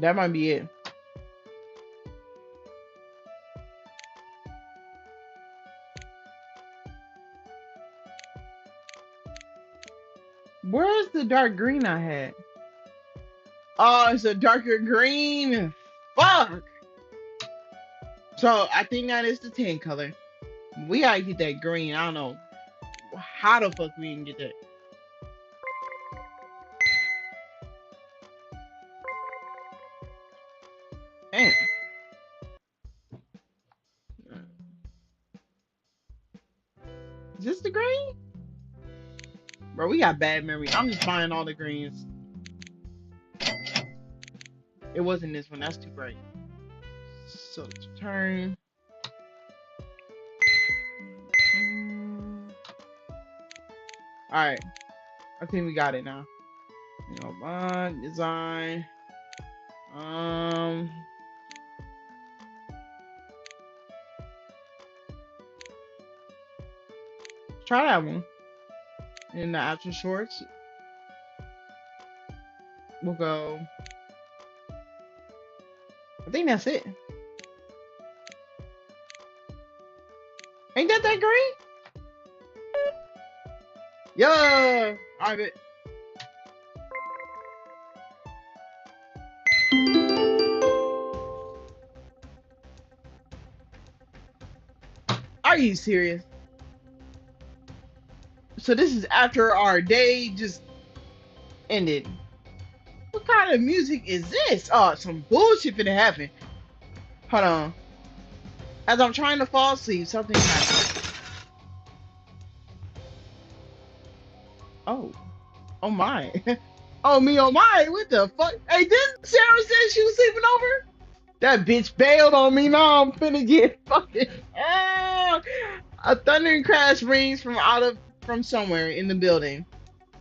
That might be it. Where's the dark green I had? Oh, it's a darker green. Fuck. So I think that is the tan color. We gotta get that green. I don't know how the fuck we can get that. Damn. Is this the green? Bro, we got bad memory. I'm just buying all the greens. It wasn't this one. That's too bright. So let's turn. Alright. I think we got it now. You know, bond, design. Try that one. In the actual shorts. We'll go. I think that's it. Ain't that green? Yeah. Alright, bet. Are you serious? So this is after our day just ended. What kind of music is this? Oh, some bullshit finna happen. Hold on. As I'm trying to fall asleep, something happened. Oh. Oh my. Oh me, oh my. What the fuck? Hey, didn't Sarah say she was sleeping over? That bitch bailed on me. Now I'm finna get fucking. Ah! A thundering crash rings from somewhere in the building,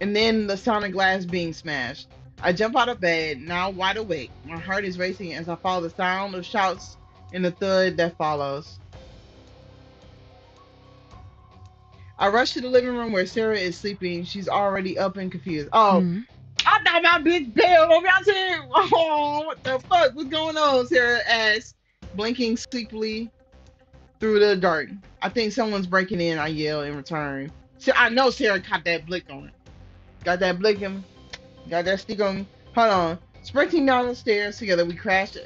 and then the sound of glass being smashed. I jump out of bed, now wide awake. My heart is racing as I follow the sound of shouts and the thud that follows. I rush to the living room where Sarah is sleeping. She's already up and confused. Oh, Hmm. I thought my bitch bailed on me. I said, oh, what the fuck? What's going on? Sarah asks, blinking sleepily through the dark. I think someone's breaking in. I yell in return. So I know Sarah caught that blick on it. Got that blick on. Got that stick on. Hold on. Sprinting down the stairs together, we crash.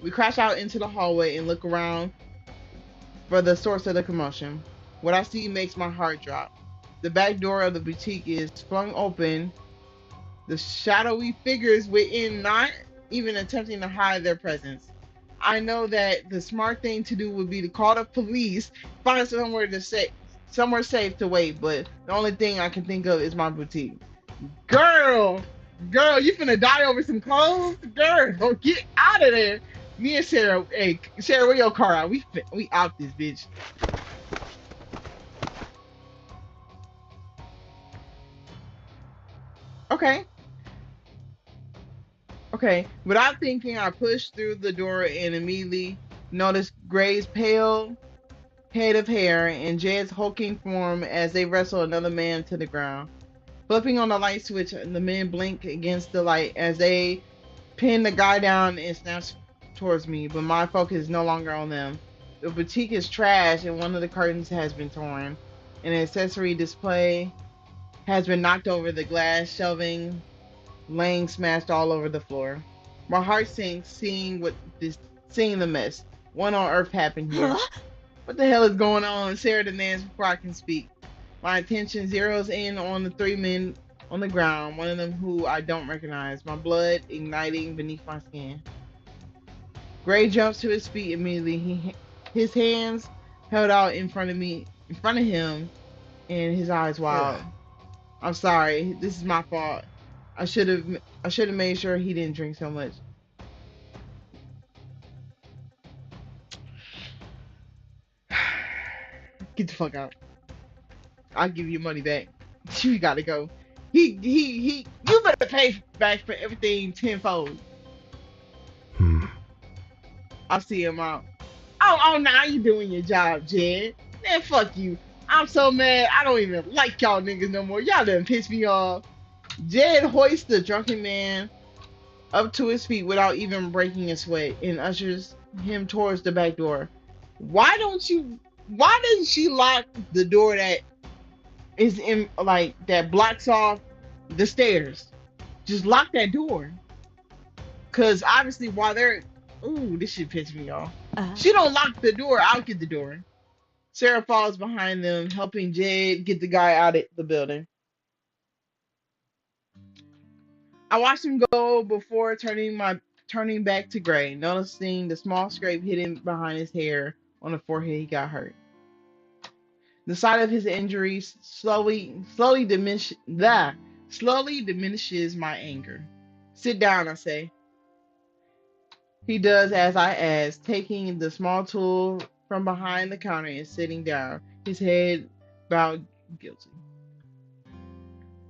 We crash out into the hallway and look around for the source of the commotion. What I see makes my heart drop. The back door of the boutique is flung open. The shadowy figures within not even attempting to hide their presence. I know that the smart thing to do would be to call the police, find somewhere safe to wait, but the only thing I can think of is my boutique. Girl, girl, you finna die over some clothes? Girl, get out of there. Me and Sarah, hey, Sarah, where your car at? We out this bitch. Okay, okay. Without thinking, I pushed through the door and immediately noticed Gray's pale head of hair and Jed's hulking form as they wrestle another man to the ground. Flipping on the light switch, the men blink against the light as they pin the guy down and snaps towards me, but my focus is no longer on them. The boutique is trash and one of the curtains has been torn. An accessory display has been knocked over, the glass shelving laying smashed all over the floor. My heart sinks seeing the mess. What on earth happened here? Huh? What the hell is going on? Sarah demands before I can speak. My attention zeroes in on the three men on the ground, one of them who I don't recognize, my blood igniting beneath my skin. Gray jumps to his feet immediately. His hands held out in front of him, and his eyes wild. I'm sorry. This is my fault. I should have made sure he didn't drink so much. Get the fuck out. I'll give you money back. You gotta go. You better pay back for everything tenfold. Hmm. I'll see him out. Oh, now you doing your job, Jed. Man, fuck you. I'm so mad. I don't even like y'all niggas no more. Y'all done piss me off. Jed hoists the drunken man up to his feet without even breaking a sweat and ushers him towards the back door. Why doesn't she lock the door that is in like that blocks off the stairs? Just lock that door. Cause obviously while they're ooh, this shit pissed me off. Uh, She don't lock the door, I'll get the door. Sarah falls behind them, helping Jed get the guy out of the building. I watched him go before turning back to Gray, noticing the small scrape hidden behind his hair on the forehead he got hurt. The sight of his injuries slowly diminishes my anger. Sit down, I say. He does as I ask, taking the small tool from behind the counter and sitting down, his head bowed guilty.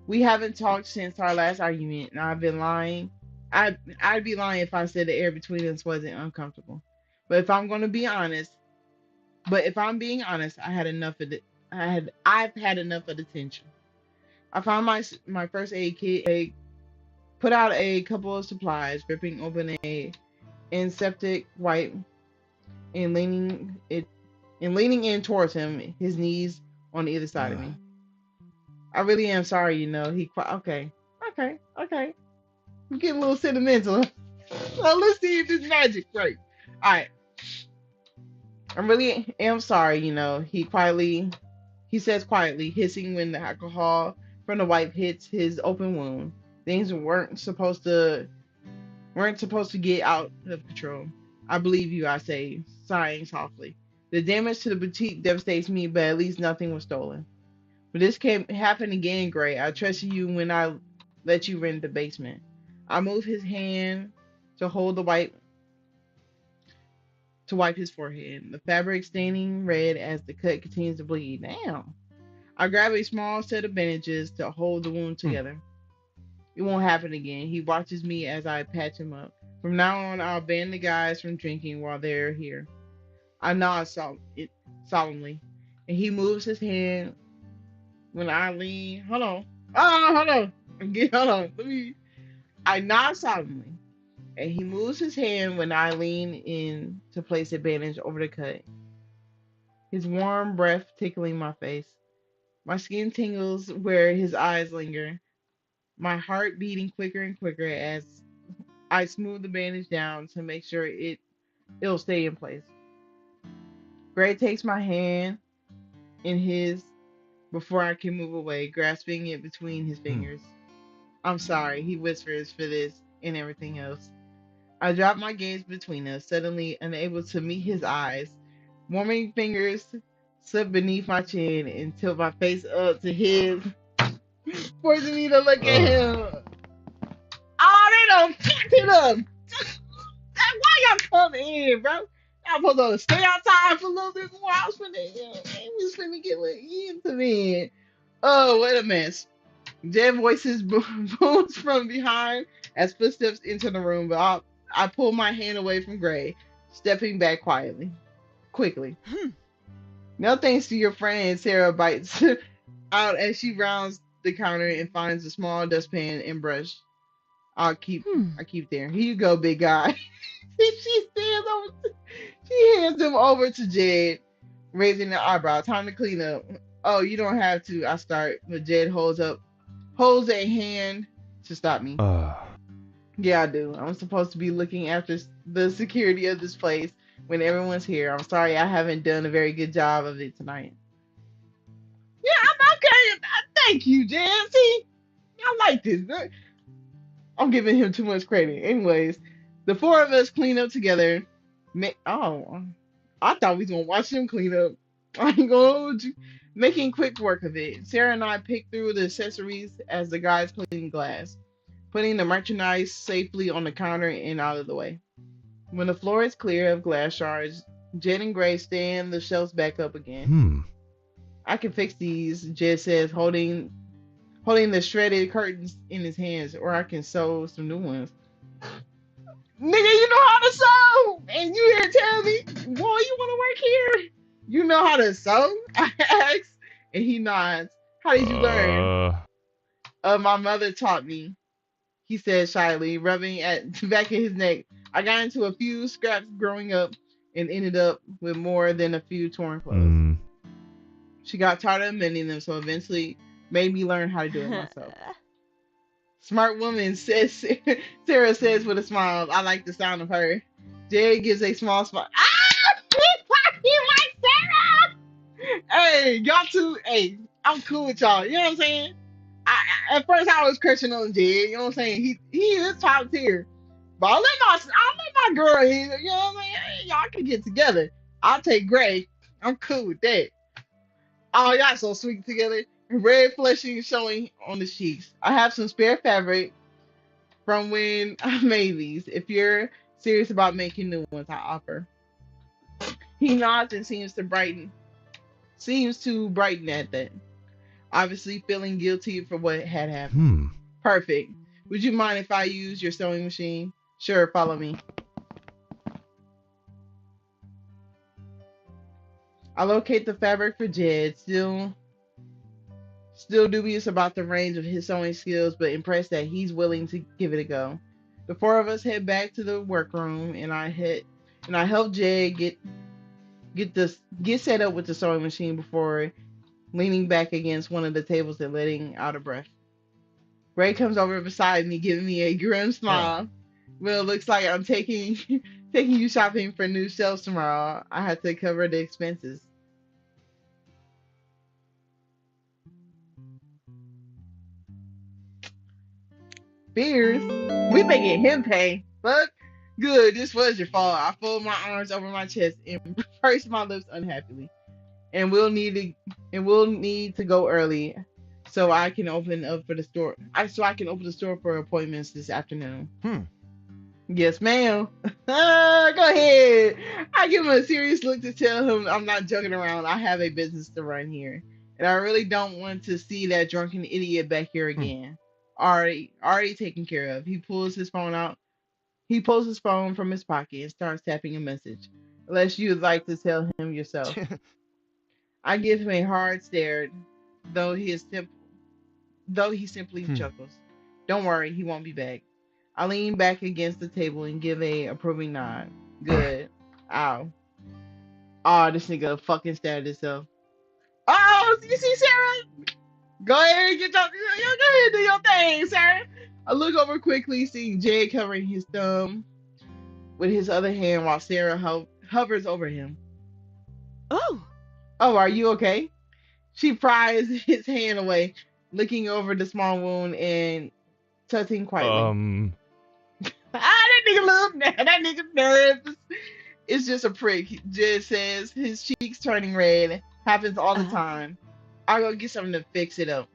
We haven't talked since our last argument, and I've been lying. I'd be lying if I said the air between us wasn't uncomfortable. But if I'm being honest, I had enough of it. I've had enough of the tension. I found my first aid kit, put out a couple of supplies, ripping open a antiseptic wipe and leaning in towards him, his knees on either side of uh, me. I really am sorry, okay, okay. I'm getting a little sentimental. So let's see if this magic right. All right, I really am sorry, he says quietly, hissing when the alcohol from the wipe hits his open wound. Things weren't supposed to get out of control. I believe you, I say, sighing softly. The damage to the boutique devastates me, but at least nothing was stolen. But this can't happen again, Gray. I trusted you when I let you rent the basement. I move his hand to hold the wipe to wipe his forehead, the fabric staining red as the cut continues to bleed. Damn. I grab a small set of bandages to hold the wound Hmm. together. It won't happen again. He watches me as I patch him up. From now on, I'll ban the guys from drinking while they're here. I nod solemnly, and he moves his hand when I lean. Hold on. Oh, hold on. Hold on. Let me. I nod solemnly, and he moves his hand when I lean in to place a bandage over the cut. His warm breath tickling my face. My skin tingles where his eyes linger. My heart beating quicker and quicker as I smooth the bandage down to make sure it'll stay in place. Gray takes my hand in his before I can move away, grasping it between his Hmm. fingers. I'm sorry, he whispers, for this and everything else. I drop my gaze between us, suddenly unable to meet his eyes. Warming fingers slip beneath my chin and tilt my face up to his, forcing me to look at Uh, him. Oh, they done fucked it up. Why y'all come in, bro? Y'all supposed to stay outside for a little bit more. I was finna, man, we was finna get lit into me. Oh, what a mess. Jed voices booms from behind as footsteps enter the room, but I pull my hand away from Gray, stepping back quickly. No thanks to your friend, Sarah bites out as she rounds the counter and finds a small dustpan and brush. I'll keep Hmm. I keep there. Here you go, big guy. she stands over. She hands him over to Jed, raising the eyebrow. Time to clean up. Oh, you don't have to. I start, but Jed holds a hand to stop me. uh, Yeah, I do. I'm supposed to be looking after the security of this place when everyone's here. I'm sorry I haven't done a very good job of it tonight. Yeah, I'm okay. Thank you, Jed. See, I like this. I'm giving him too much credit. Anyways, the four of us clean up together. Oh, I thought we was gonna watch him clean up. I ain't gonna hold you. Making quick work of it. Sarah and I pick through the accessories as the guys clean glass, putting the merchandise safely on the counter and out of the way. When the floor is clear of glass shards, Jed and Gray stand the shelves back up again. hmm. I can fix these, Jed says, holding the shredded curtains in his hands, or I can sew some new ones. Nigga, you know how to sew, and you here telling me, boy, you want to work here? You know how to sew? I ask, and he nods. How did you learn? Uh, My mother taught me, he said shyly, rubbing at the back of his neck. I got into a few scraps growing up and ended up with more than a few torn clothes. hmm. She got tired of mending them, so eventually made me learn how to do it myself. Smart woman, says Sarah says with a smile. I like the sound of her. Jay gives a small smile. Ah! You like Sarah? Hey, y'all two, hey, I'm cool with y'all. You know what I'm saying? At first I was crushing on Jay, you know what I'm saying? He is top tier. But I'll let my girl here, you know what I'm saying? Hey, y'all can get together. I'll take Gray. I'm cool with that. Oh, y'all so sweet together. Red flushing showing on the cheeks. I have some spare fabric from when I made these. If you're serious about making new ones, I offer. He nods and seems to brighten at that. Obviously feeling guilty for what had happened. Hmm. Perfect. Would you mind if I use your sewing machine? Sure, follow me. I locate the fabric for Jed, still dubious about the range of his sewing skills, but impressed that he's willing to give it a go. The four of us head back to the workroom, and I help Jed get set up with the sewing machine before leaning back against one of the tables and letting out a breath. Ray comes over beside me, giving me a grim Uh, smile. Well, it looks like I'm taking taking you shopping for new shelves tomorrow. I have to cover the expenses. Beers? We making him pay. Fuck. Good, this was your fault. I fold my arms over my chest and purse my lips unhappily. And we'll need to go early so I can open up for the store. So I can open the store for appointments this afternoon. Hmm. Yes, ma'am. Go ahead. I give him a serious look to tell him I'm not joking around. I have a business to run here. And I really don't want to see that drunken idiot back here Hmm. again. Already taken care of. He pulls his phone out. He pulls his phone from his pocket and starts tapping a message. Unless you'd like to tell him yourself. I give him a hard stare, though he is simple though he simply Hmm. chuckles. Don't worry, he won't be back. I lean back against the table and give a approving nod. Good. Ow. Oh, this nigga fucking stabbed himself. Oh, you see, Sarah? Go ahead and get your, go ahead and do your thing, Sarah. I look over quickly, seeing Jay covering his thumb with his other hand while Sarah hovers over him. Oh, Oh, are you okay? She pries his hand away, looking over the small wound and tutting quietly. um. That nigga love that. That nigga nervous. It's just a prick. Jed says, his cheeks turning red. Happens all the uh, time. I'll go get something to fix it up.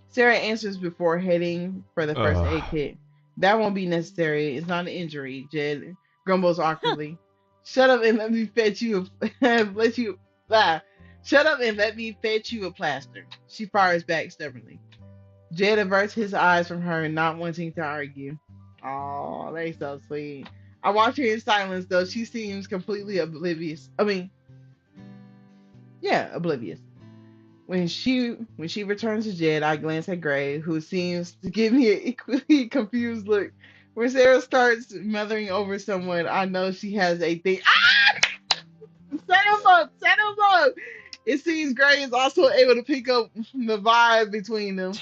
Sarah answers before heading for the first aid Uh. kit. That won't be necessary. It's not an injury. Jed grumbles huh. awkwardly. Shut up and let me fetch you. Let you. Ah. Shut up and let me fetch you a plaster. She fires back stubbornly. Jed averts his eyes from her, not wanting to argue. Oh, they so sweet. I watch her in silence, though she seems completely oblivious. I mean, yeah, oblivious. When she returns to Jed, I glance at Gray, who seems to give me an equally confused look. When Sarah starts mothering over someone, I know she has a thing. Ah! Set him up! Set him up! It seems Gray is also able to pick up the vibe between them.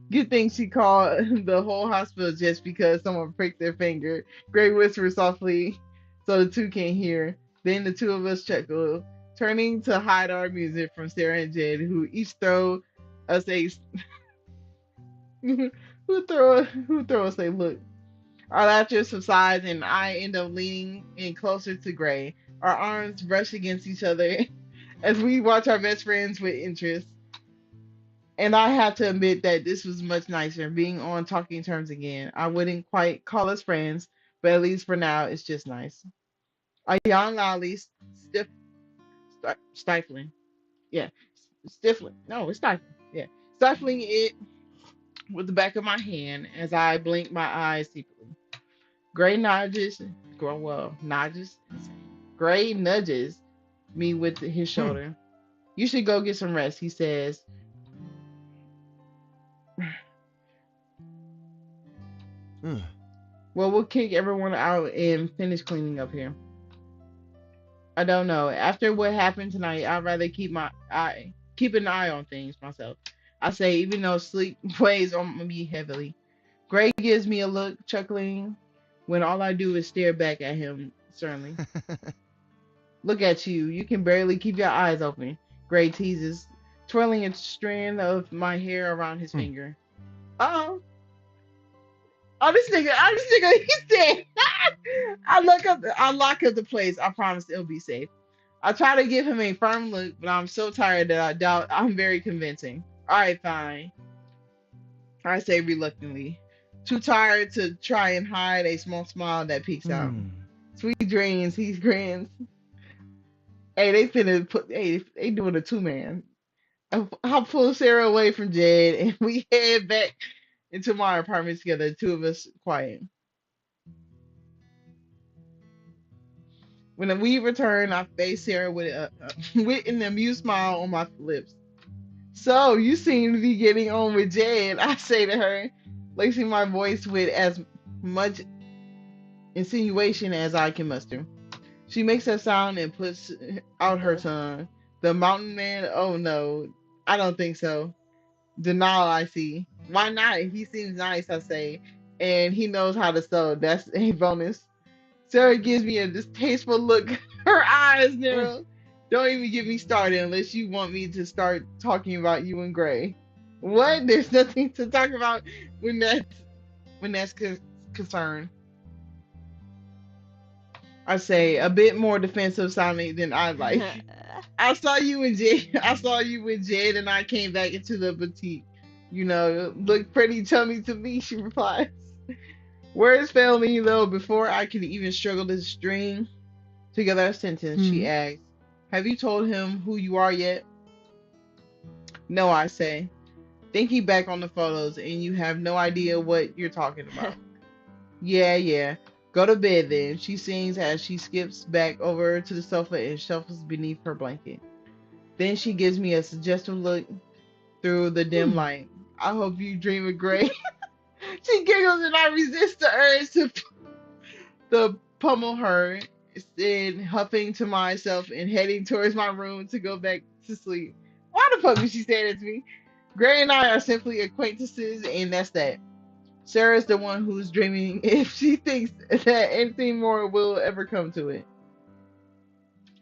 You think she called the whole hospital just because someone pricked their finger? Gray whispers softly so the two can't hear. Then the two of us chuckle, turning to hide our music from Sarah and Jed, who each throw us a who throw us a look. Our laughter subsides and I end up leaning in closer to Gray. Our arms brush against each other as we watch our best friends with interest. And I have to admit that this was much nicer, being on talking terms again. I wouldn't quite call us friends, but at least for now, it's just nice. I yawn loudly, stifling. Yeah, stifling. No, it's stifling. Yeah, stifling it with the back of my hand as I blink my eyes secretly. Gray nudges, nudges, insane. Gray nudges me with his Hmm. shoulder. You should go get some rest, he says. Uh. Well, we'll kick everyone out and finish cleaning up here. I don't know. After what happened tonight, I'd rather keep an eye on things myself. I say, even though sleep weighs on me heavily. Gray gives me a look, chuckling, when all I do is stare back at him sternly. Look at you. You can barely keep your eyes open. Gray teases, twirling a strand of my hair around his Hmm. finger. Oh, this nigga, he's dead. I lock up the place. I promise it'll be safe. I try to give him a firm look, but I'm so tired that I doubt I'm very convincing. All right, fine, I say reluctantly, too tired to try and hide a small smile that peeks out. Hmm. Sweet dreams, he grins. Hey, they finna put. Hey, they doing a two-man. I'll pull Sarah away from Jed, and we head back into my apartment together. The two of us quiet. When we return, I face Sarah with an amused smile on my lips. So, you seem to be getting on with Jed, I say to her, lacing my voice with as much insinuation as I can muster. She makes that sound and puts out her uh. tongue. The mountain man? Oh no, I don't think so. Denial, I see. Why not? He seems nice, I say, and he knows how to sew. That's a bonus. Sarah gives me a distasteful look. Her eyes Uh. narrow. Don't even get me started unless you want me to start talking about you and Gray. What? There's nothing to talk about when that's concerned. I say a bit more defensive sounding than I like. I saw you and Jed. I saw you with Jed, and I came back into the boutique. You know, look pretty chummy to me. She replies. Words fail me though. Before I can even struggle to string together a sentence, she Hmm. asks, "Have you told him who you are yet?" No, I say. Thinking back on the photos, and you have no idea what you're talking about. Yeah, yeah. Go to bed then, she sings as she skips back over to the sofa and shuffles beneath her blanket. Then she gives me a suggestive look through the dim Hmm. light. I hope you dream of gray. She giggles and I resist the urge to pummel her, instead huffing to myself and heading towards my room to go back to sleep. Why the fuck would she say that to me? Gray and I are simply acquaintances, and that's that. Sarah's the one who's dreaming if she thinks that anything more will ever come to it.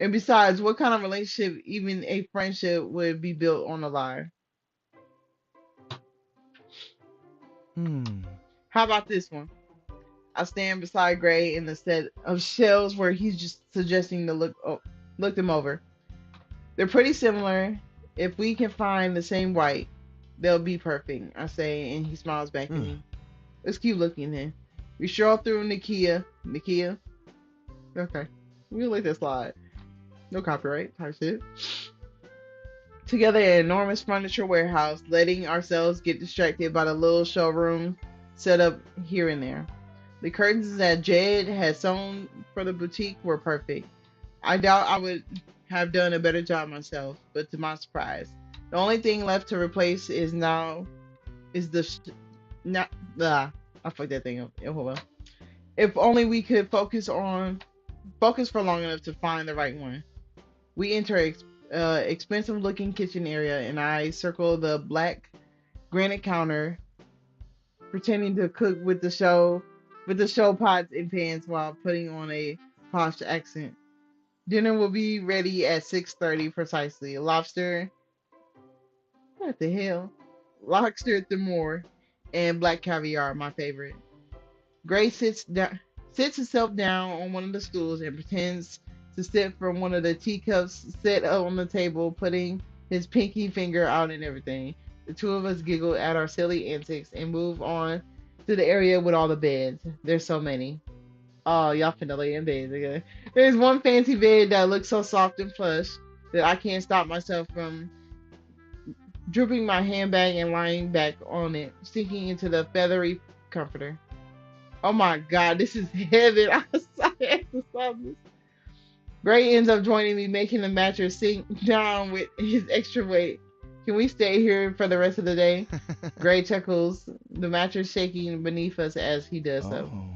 And besides, what kind of relationship, even a friendship, would be built on a lie? Hmm. How about this one? I stand beside Gray in the set of shelves where he's just suggesting to look them over. They're pretty similar. If we can find the same white, they'll be perfect, I say, and he smiles back at Hmm. me. Let's keep looking then. We stroll through Nikia. Okay. We'll let that slide. No copyright type shit. Together in an enormous furniture warehouse, letting ourselves get distracted by the little showroom set up here and there. The curtains that Jed had sewn for the boutique were perfect. I doubt I would have done a better job myself, but to my surprise, the only thing left to replace is the not I fucked that thing up. Oh, well. If only we could focus for long enough to find the right one. We enter expensive looking kitchen area, and I circle the black granite counter, pretending to cook with the show pots and pans while putting on a posh accent. Dinner will be ready at 6:30 precisely. Lobster, what the hell? Lobster at the Moor and black caviar, my favorite. Gray sits himself down on one of the stools and pretends to sip from one of the teacups set up on the table, putting his pinky finger out and everything. The two of us giggle at our silly antics and move on to the area with all the beds. There's so many. Oh, y'all finna lay in bed together. There's one fancy bed that looks so soft and plush that I can't stop myself from drooping my handbag and lying back on it, sinking into the feathery comforter. Oh my god, this is heaven. I had to stop this. Gray ends up joining me, making the mattress sink down with his extra weight. Can we stay here for the rest of the day? Gray chuckles, the mattress shaking beneath us as he does so. Oh.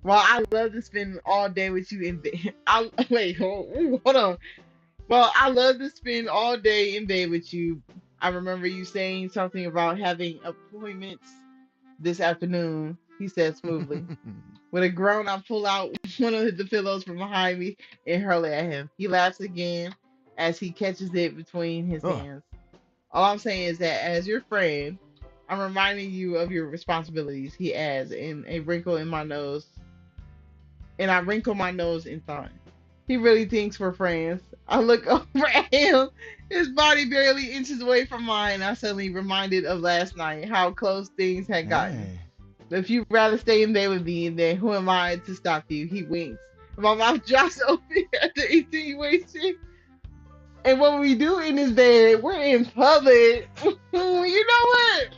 Well, I love to spend all day with you in bed. I wait, hold on. Well, I love to spend all day in bed with you. I remember you saying something about having appointments this afternoon, he said smoothly. With a groan, I pull out one of the pillows from behind me and hurl it at him. He laughs again as he catches it between his Oh. hands. All I'm saying is that as your friend, I'm reminding you of your responsibilities, he adds, and a wrinkle in my nose, and I wrinkle my nose in thought. He really thinks we're friends. I look over at him, his body barely inches away from mine. I suddenly reminded of last night, how close things had gotten. Hey. But if you'd rather stay in bed with me, then who am I to stop you? He winks. My mouth drops open at the insinuation. And what we do in this bed, we're in public. You know what?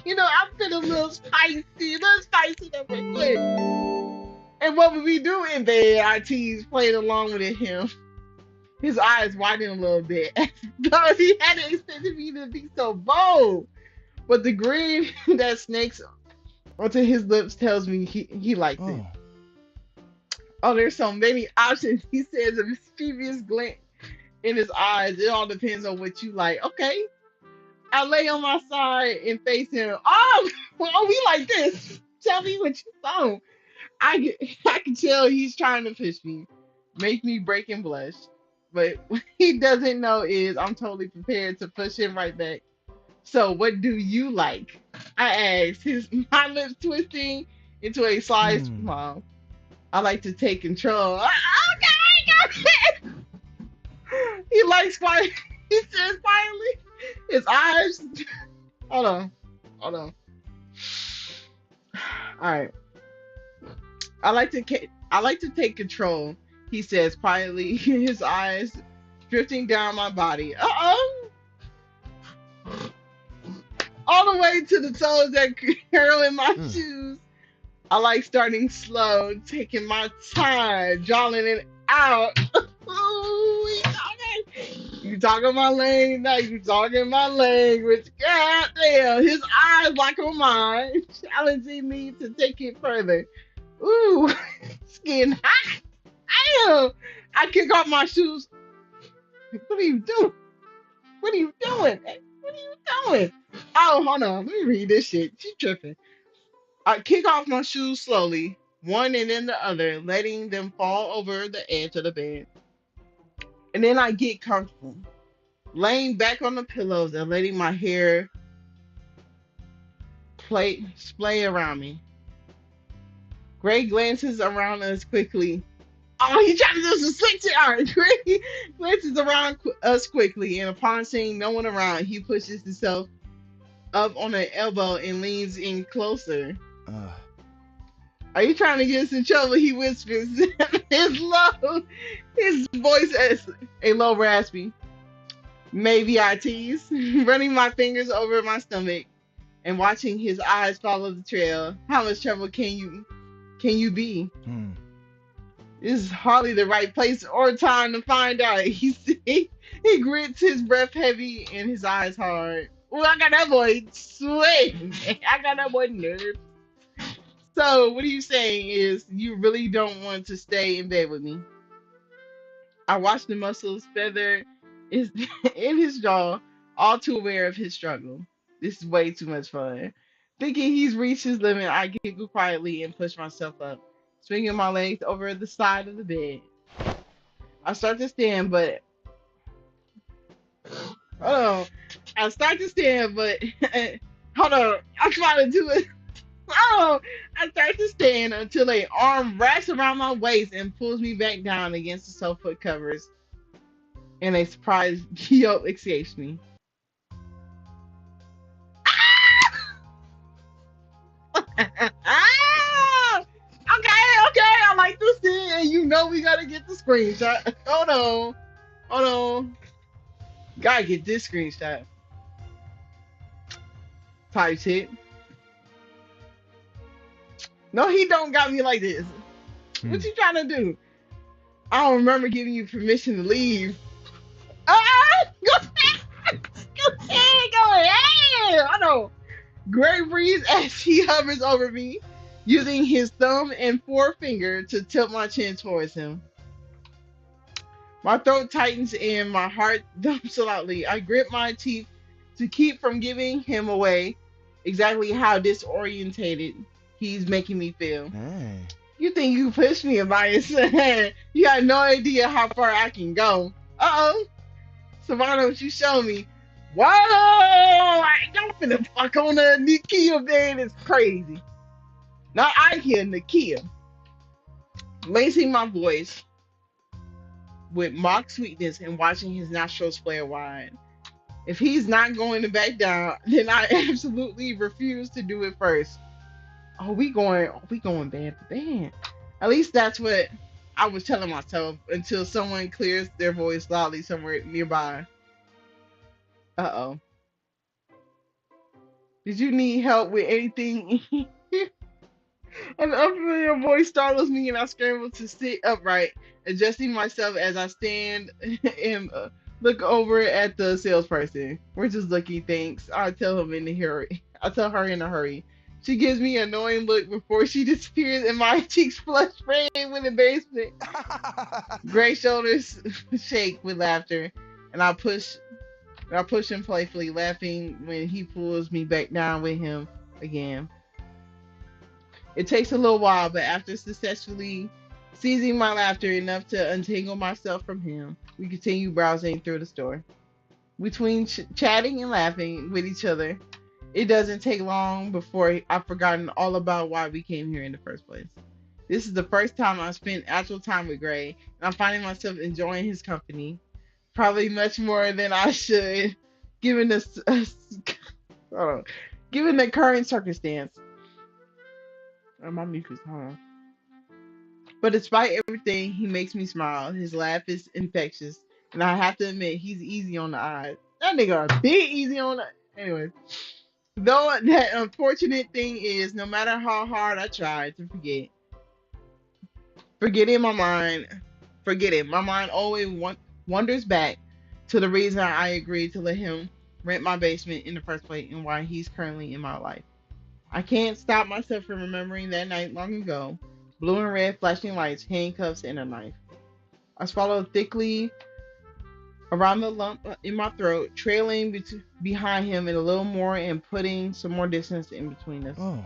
You know, I'm feeling a little spicy up real quick. And what would we do in bed? Our teens playing along with him. His eyes widen a little bit, as though he hadn't expected me to be so bold. But the grin that snakes onto his lips tells me he likes it. Oh. Oh, there's so many options. He says a mischievous glint in his eyes. It all depends on what you like. Okay. I lay on my side and face him. Oh, well, we like this. Tell me what you saw. I can tell he's trying to push me, make me break and blush. But what he doesn't know is I'm totally prepared to push him right back. So, what do you like? I asked, my lips twisting into a sly Hmm. smile. I like to take control. Okay, he likes quiet. He says quietly. His eyes. Hold on. Hold on. All right. I like to take control. He says quietly, his eyes drifting down my body. Uh-oh. All the way to the toes that curl in my Mm. shoes. I like starting slow, taking my time, drawing it out. Ooh, you talking my lane, now you talking my language. God damn, his eyes like on mine, challenging me to take it further. Ooh, skin hot. Damn. I kick off my shoes. What are you doing? What are you doing? What are you doing? Oh, hold on. Let me read this shit. She tripping. I kick off my shoes slowly, one and then the other, letting them fall over the edge of the bed. And then I get comfortable, laying back on the pillows and letting my hair splay around me. Gray glances around us quickly. Oh, he tried to do some switching. All right, Gray glances around us quickly, and upon seeing no one around, he pushes himself up on an elbow and leans in closer. Uh, Are you trying to get us in trouble? He whispers. His voice is a low raspy. Maybe I tease, running my fingers over my stomach and watching his eyes follow the trail. How much trouble can you be? hmm. This is hardly the right place or time to find out. He grits his breath heavy and his eyes hard. Oh, I got that boy sweating. I got that boy nervous. So what are you saying is you really don't want to stay in bed with me? I watch the muscles feather is in his jaw, all too aware of his struggle. This is way too much fun. Thinking he's reached his limit, I giggle quietly and push myself up, swinging my legs over the side of the bed. I start to stand, but hold on. I start to stand, but hold on. I'm trying to do it. Oh, I start to stand until a arm wraps around my waist and pulls me back down against the sofa covers, and a surprise yelp escapes me. Ah! Okay, I like this scene, and you know we gotta get the screenshot. Hold on. Gotta get this screenshot. Type shit. No, he don't got me like this. Hmm. What you trying to do? I don't remember giving you permission to leave. Ah! Go ahead! Go ahead! I know. Gray breathes as he hovers over me, using his thumb and forefinger to tilt my chin towards him. My throat tightens and my heart thumps loudly. I grip my teeth to keep from giving him away exactly how disorientated he's making me feel. Hey. You think you push me about yourself? You got no idea how far I can go. Uh-oh. So why don't you show me? Whoa! Y'all finna fuck on the Nikia bed. It's crazy. Not I hear Nikia. Raising my voice with mock sweetness and watching his nostrils flare wide. If he's not going to back down, then I absolutely refuse to do it first. We going band to band. At least that's what I was telling myself until someone clears their voice loudly somewhere nearby. Uh-oh. Did you need help with anything? An unfamiliar voice startles me and I scramble to sit upright, adjusting myself as I stand and look over at the salesperson. We're just looking, thanks. I tell him in a hurry. I tell her in a hurry. She gives me an annoying look before she disappears and my cheeks flush red with embarrassment. Gray shoulders shake with laughter, and I push him playfully, laughing when he pulls me back down with him again. It takes a little while, but after successfully seizing my laughter enough to untangle myself from him, we continue browsing through the store. Between chatting and laughing with each other, it doesn't take long before I've forgotten all about why we came here in the first place. This is the first time I've spent actual time with Gray, and I'm finding myself enjoying his company, probably much more than I should, given this, uh, given the current circumstance. Oh, my mucus, hold on. But despite everything, he makes me smile. His laugh is infectious, and I have to admit, he's easy on the eyes. That nigga a bit easy on the. Anyway, though that unfortunate thing is, no matter how hard I try to forget it in my mind, forget it. My mind always wanders back to the reason I agreed to let him rent my basement in the first place and why he's currently in my life. I can't stop myself from remembering that night long ago. Blue and red flashing lights, handcuffs, and a knife. I swallowed thickly around the lump in my throat, trailing behind him and a little more and putting some more distance in between us. Oh.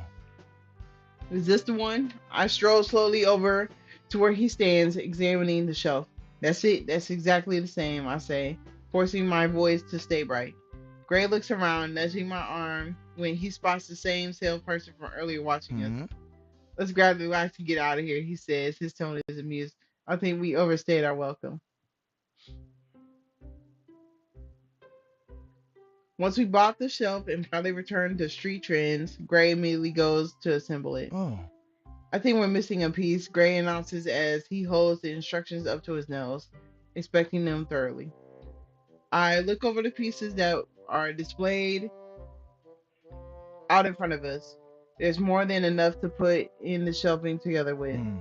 Is this the one? I stroll slowly over to where he stands, examining the shelf. That's it. That's exactly the same, I say, forcing my voice to stay bright. Gray looks around, nudging my arm when he spots the same salesperson from earlier watching us. Hmm. Let's grab the wax and get out of here, he says. His tone is amused. I think we overstayed our welcome. Once we bought the shelf and finally returned to street trends, Gray immediately goes to assemble it. Oh. I think we're missing a piece, Gray announces as he holds the instructions up to his nose, inspecting them thoroughly. I look over the pieces that are displayed out in front of us. There's more than enough to put in the shelving together with. Hmm.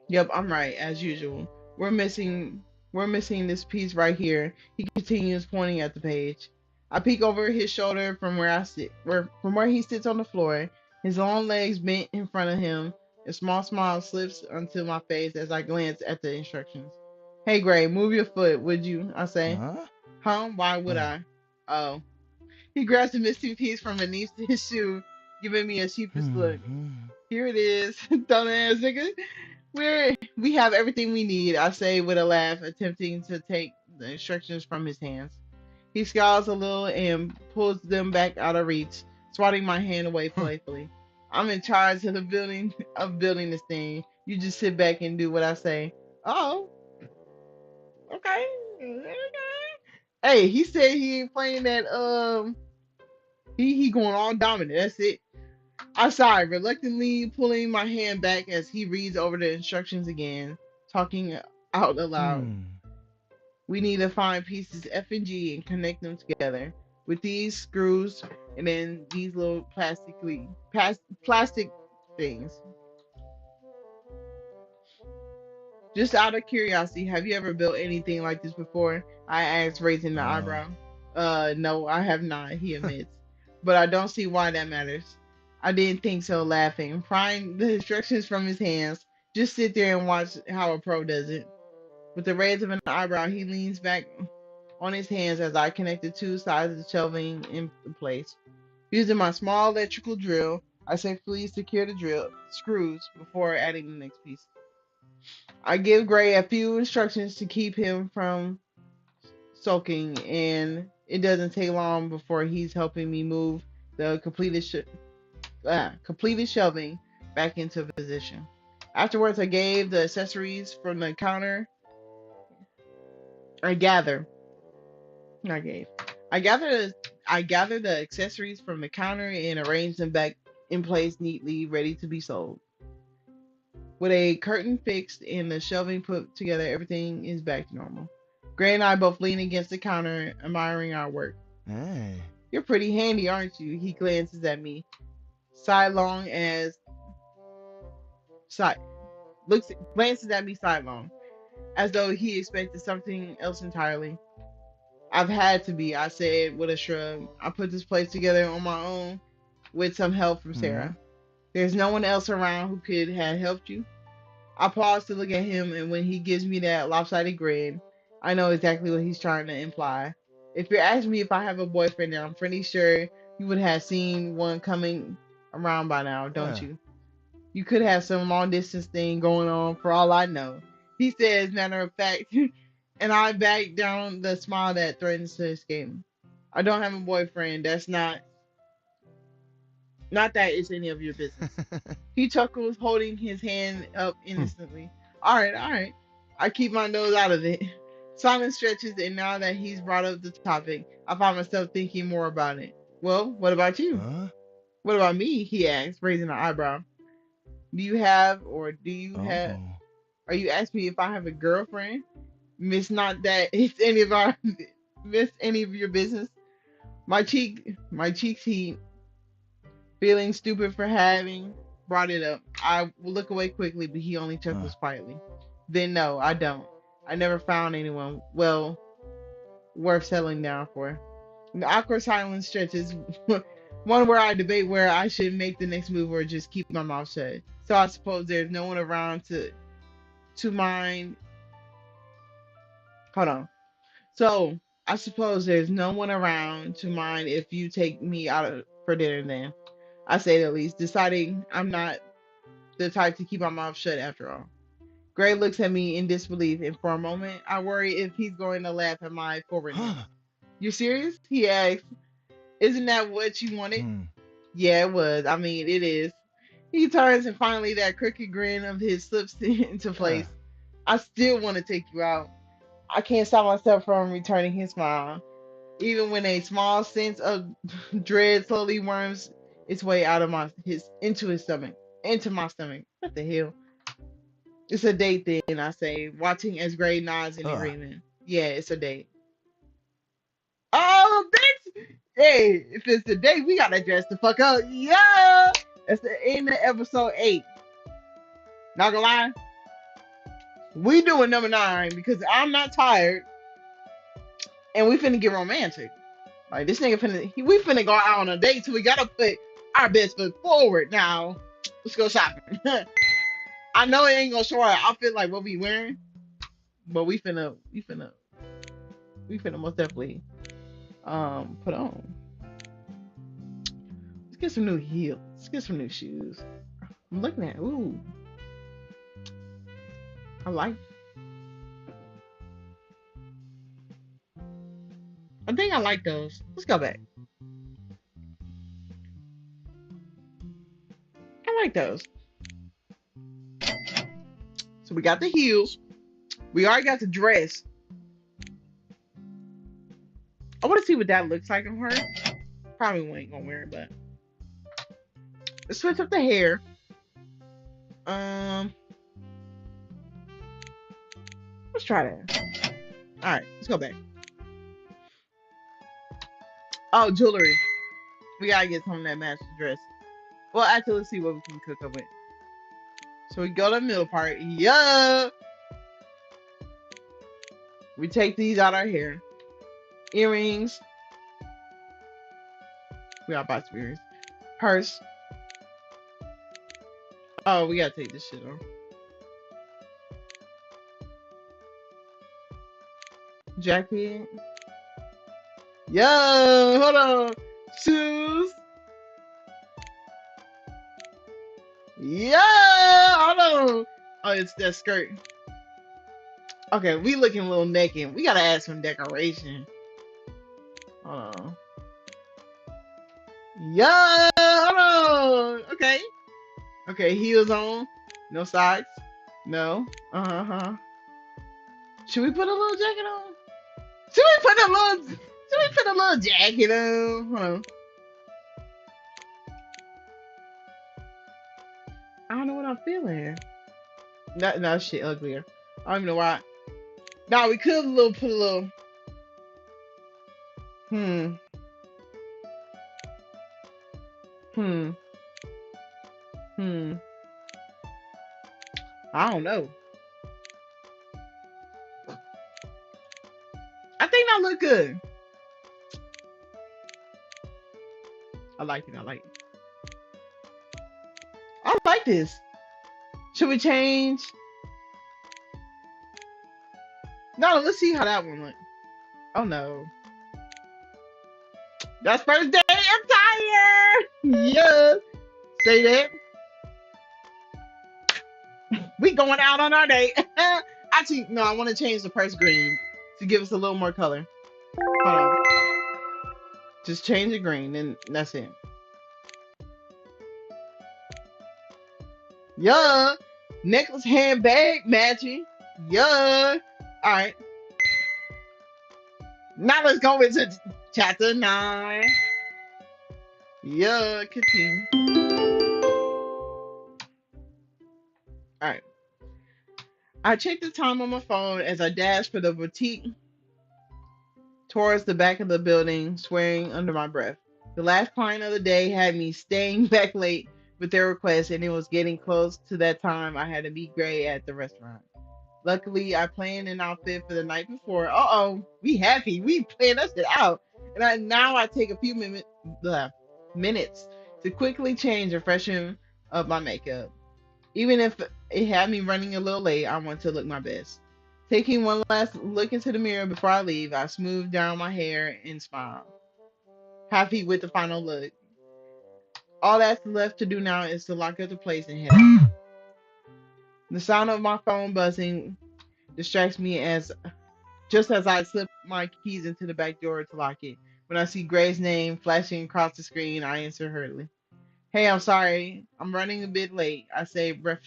Yep, I'm right, as usual. We're missing we're missing this piece right here. He continues pointing at the page. I peek over his shoulder from where I sit from where he sits on the floor, his long legs bent in front of him. A small smile slips onto my face as I glance at the instructions. Hey Gray, move your foot, would you? I say. Huh? Huh? Why would Oh. I? Oh. He grabs the missing piece from beneath his shoe, giving me a sheepish Hmm. look. Hmm. Here it is, dumbass nigga. We have everything we need, I say with a laugh, attempting to take the instructions from his hands. He scowls a little and pulls them back out of reach, swatting my hand away Huh. playfully. I'm in charge of the building this thing. You just sit back and do what I say. Oh, okay. Okay. Hey, he said he ain't playing that he going all dominant. That's it. I sigh, reluctantly pulling my hand back as he reads over the instructions again, talking out aloud. Hmm. We need to find pieces F and G and connect them together with these screws and then these little plastic things. Just out of curiosity, have you ever built anything like this before? I asked, raising the Uh. eyebrow. No, I have not, he admits. But I don't see why that matters. I didn't think so, laughing. Prying the instructions from his hands. Just sit there and watch how a pro does it. With the raise of an eyebrow, he leans back on his hands as I connect the two sides of the shelving in place. Using my small electrical drill, I safely secure the drill screws before adding the next piece. I give Gray a few instructions to keep him from sulking, and it doesn't take long before he's helping me move the completed shelving back into position. Afterwards, I gave the accessories from the counter. I gather. I gave. I gathered. I gathered the accessories from the counter and arranged them back in place neatly, ready to be sold. With a curtain fixed and the shelving put together, everything is back to normal. Gray and I both lean against the counter, admiring our work. Hey. You're pretty handy, aren't you? He glances at me, sidelong as side looks glances at me sidelong, as though he expected something else entirely. I've had to be, I said with a shrug. I put this place together on my own with some help from Hmm. Sarah. There's no one else around who could have helped you. I pause to look at him, and when he gives me that lopsided grin, I know exactly what he's trying to imply. If you're asking me if I have a boyfriend, then I'm pretty sure you would have seen one coming around by now, don't Yeah. you? You could have some long distance thing going on for all I know. He says, matter of fact, and I back down the smile that threatens to escape me. I don't have a boyfriend. That's not Not that it's any of your business. He chuckles, holding his hand up Hmm. innocently. All right, all right. I keep my nose out of it. Silence stretches, and now that he's brought up the topic, I find myself thinking more about it. Well, what about you? Huh? What about me? He asks, raising an eyebrow. Do you have, or do you have, Oh. are you asking me if I have a girlfriend? Miss, not that it's any of our, miss any of your business. My cheeks heat, feeling stupid for having brought it up. I will look away quickly, but he only Huh. chuckles quietly. Then no, I don't. I never found anyone, well, worth settling down for. The awkward silence stretches, one where I debate where I should make the next move or just keep my mouth shut. So I suppose there's no one around to mind. Hold on. So I suppose there's no one around to mind if you take me out for dinner then. I say at least, deciding I'm not the type to keep my mouth shut after all. Gray looks at me in disbelief, and for a moment, I worry if he's going to laugh at my forwardness. Huh. You serious? He asks. Isn't that what you wanted? Hmm. Yeah, it was. I mean, it is. He turns, and finally, that crooked grin of his slips into Huh. place. I still want to take you out. I can't stop myself from returning his smile, even when a small sense of dread slowly worms its way out of my his into his stomach, into my stomach. What the hell? It's a date then, I say, watching as Gray nods in Huh. agreement. Yeah, it's a date. Oh, bitch! Hey, if it's a date, we gotta dress the fuck up. Yeah! That's the end of episode 8. Not gonna lie, we doing number 9 because I'm not tired and we finna get romantic. Like, this nigga finna, we finna go out on a date, so we gotta put our best foot forward now. Let's go shopping. I know it ain't gonna show our outfit like what we wearing, but we finna most definitely put on. Let's get some new heels. Let's get some new shoes. I'm looking at, ooh, I like, I think I like those. Let's go back. I like those. So we got the heels. We already got the dress. I want to see what that looks like on her. Probably ain't gonna wear it, but let's switch up the hair. Um, let's try that. All right, let's go back. Oh, jewelry. We gotta get something that matches the dress. Well, actually, let's see what we can cook up with. So we go to the middle part. Yeah. We take these out our hair. Earrings. We got box of earrings. Purse. Oh, we gotta take this shit off. Jacket. Yo, hold on. Shoes. Yeah, hold on. Oh, it's that skirt. Okay, we looking a little naked. We gotta add some decoration. Hold on. Yeah, hold on. Okay. Okay, heels on. No socks. No. Uh-huh. Should we put a little jacket on? Should we put a little jacket on? Hold on. I don't know what I'm feeling. No shit uglier. I don't even know why. Now we could put a little. Hmm. Hmm. Hmm. I don't know. I think that look good. I like it. I like it. I like this. Should we change? No, let's see how that one look. Oh no. That's first day attire. Yes. Say that. We going out on our date. Actually, no, I want to change the purse green to give us a little more color. Hold on. Just change the green and that's it. Yeah. Necklace, handbag, matching. Yeah. All right. Now let's go into chapter 9. Yeah. Continue. All right. I checked the time on my phone as I dashed for the boutique towards the back of the building, swearing under my breath. The last client of the day had me staying back late with their request, and it was getting close to that time I had to meet Gray at the restaurant. Luckily, I planned an outfit for the night before. We happy. We planned that shit out. And now I take a few minutes to quickly change and freshen up my makeup. Even if it had me running a little late, I want to look my best. Taking one last look into the mirror before I leave, I smooth down my hair and smile, happy with the final look. All that's left to do now is to lock up the place and head out. The sound of my phone buzzing distracts me as just as I slip my keys into the back door to lock it. When I see Gray's name flashing across the screen, I answer hurriedly. Hey, I'm sorry. I'm running a bit late. I say breath,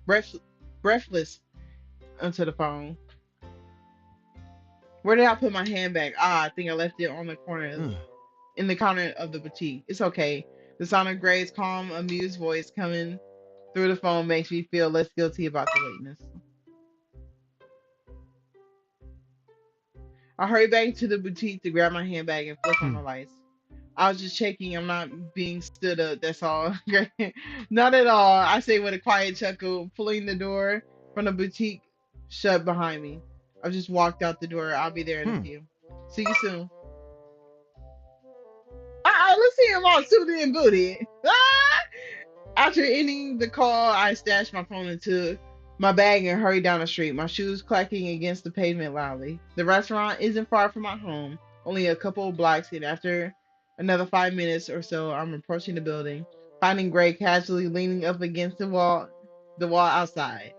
breathless onto the phone. Where did I put my handbag? I think I left it on the corner, Ugh. in the counter of the boutique. It's okay. The sound of Gray's calm, amused voice coming through the phone makes me feel less guilty about the lateness. I hurry back to the boutique to grab my handbag and flick on Hmm. the lights. I was just checking. I'm not being stood up. That's all. Not at all. I say with a quiet chuckle, pulling the door from the boutique shut behind me. I've just walked out the door. I'll be there in a Hmm. few. See you soon. Let's see him all suited and booted. Ah! After ending the call, I stashed my phone into my bag and hurried down the street, my shoes clacking against the pavement loudly. The restaurant isn't far from my home, only a couple of blocks, and after another 5 minutes or so, I'm approaching the building, finding Gray casually leaning up against the wall outside.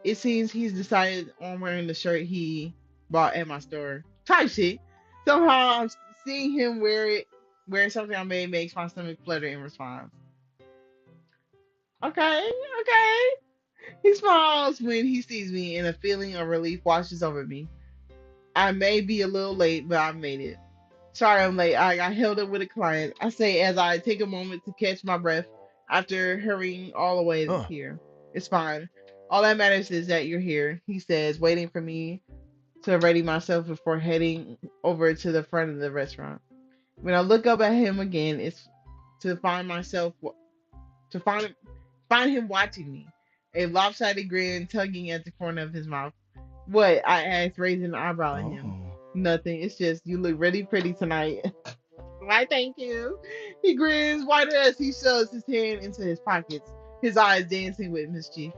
It seems he's decided on wearing the shirt he bought at my store. Type shit. Somehow I'm seeing him wear something I made makes my stomach flutter in response. Okay, okay. He smiles when he sees me, and a feeling of relief washes over me. I may be a little late, but I made it. Sorry I'm late. I held up with a client. I say as I take a moment to catch my breath after hurrying all the way Ugh. here. It's fine. All that matters is that you're here, he says, waiting for me to ready myself before heading over to the front of the restaurant. When I look up at him again, it's to find myself to find him watching me, a lopsided grin tugging at the corner of his mouth. What? I asked, raising an eyebrow at him. Oh. Nothing. It's just you look really pretty tonight. Why, thank you. He grins wider as he shoves his hand into his pockets, his eyes dancing with mischief.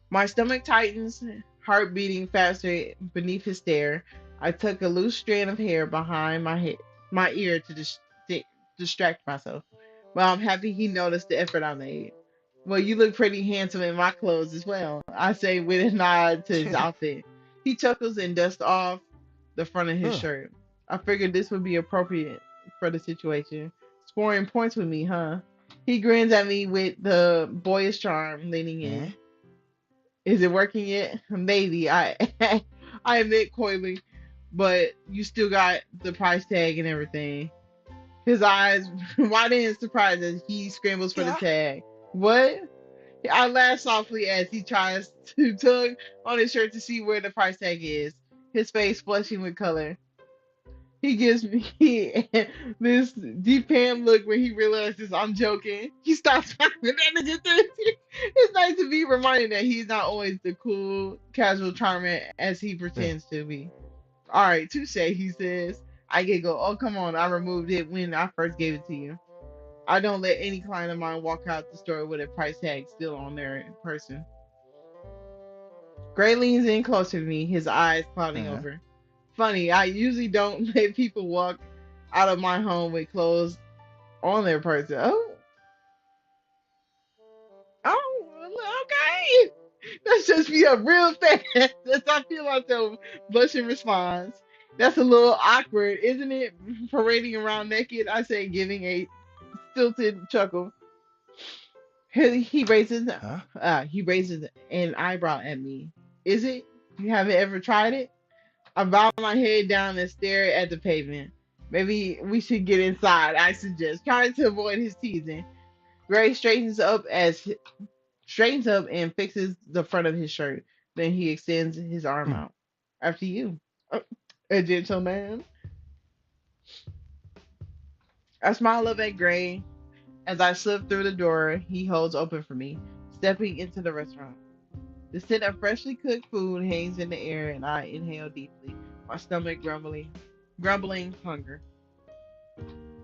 My stomach tightens, heart beating faster beneath his stare. I tuck a loose strand of hair behind my ear to distract myself. Well, I'm happy he noticed the effort I made. Well, you look pretty handsome in my clothes as well, I say with a nod to his outfit. He chuckles and dusts off the front of his Ugh. shirt. I figured this would be appropriate for the situation. Scoring points with me, huh? He grins at me with the boyish charm, leaning Eh? in. Is it working yet? Maybe. I admit coyly, but you still got the price tag and everything. His eyes widen in surprise as he scrambles for the Yeah. tag. What? I laugh softly as he tries to tug on his shirt to see where the price tag is, his face flushing with color. He gives me this deep-pan look when he realizes I'm joking. He stops smiling and it's nice to be reminded that he's not always the cool, casual charmer as he Eh. pretends to be. All right, touche, he says. I giggle. Oh, come on. I removed it when I first gave it to you. I don't let any client of mine walk out the store with a price tag still on their person. Gray leans in closer to me, his eyes clouding Eh? over. Funny, I usually don't let people walk out of my home with clothes on their person. Okay. That shuts me up real fast as I feel myself blush in response. That's a little awkward, isn't it? Parading around naked, I say, giving a stilted chuckle. Huh? he raises an eyebrow at me. Is it? You haven't ever tried it? I bow my head down and stare at the pavement. Maybe we should get inside, I suggest, trying to avoid his teasing. Gray straightens up and fixes the front of his shirt. Then he extends his arm Hmm. out. After you. Oh, a gentleman. I smile up at Gray as I slip through the door he holds open for me, stepping into the restaurant. The scent of freshly cooked food hangs in the air and I inhale deeply, my stomach grumbling hunger.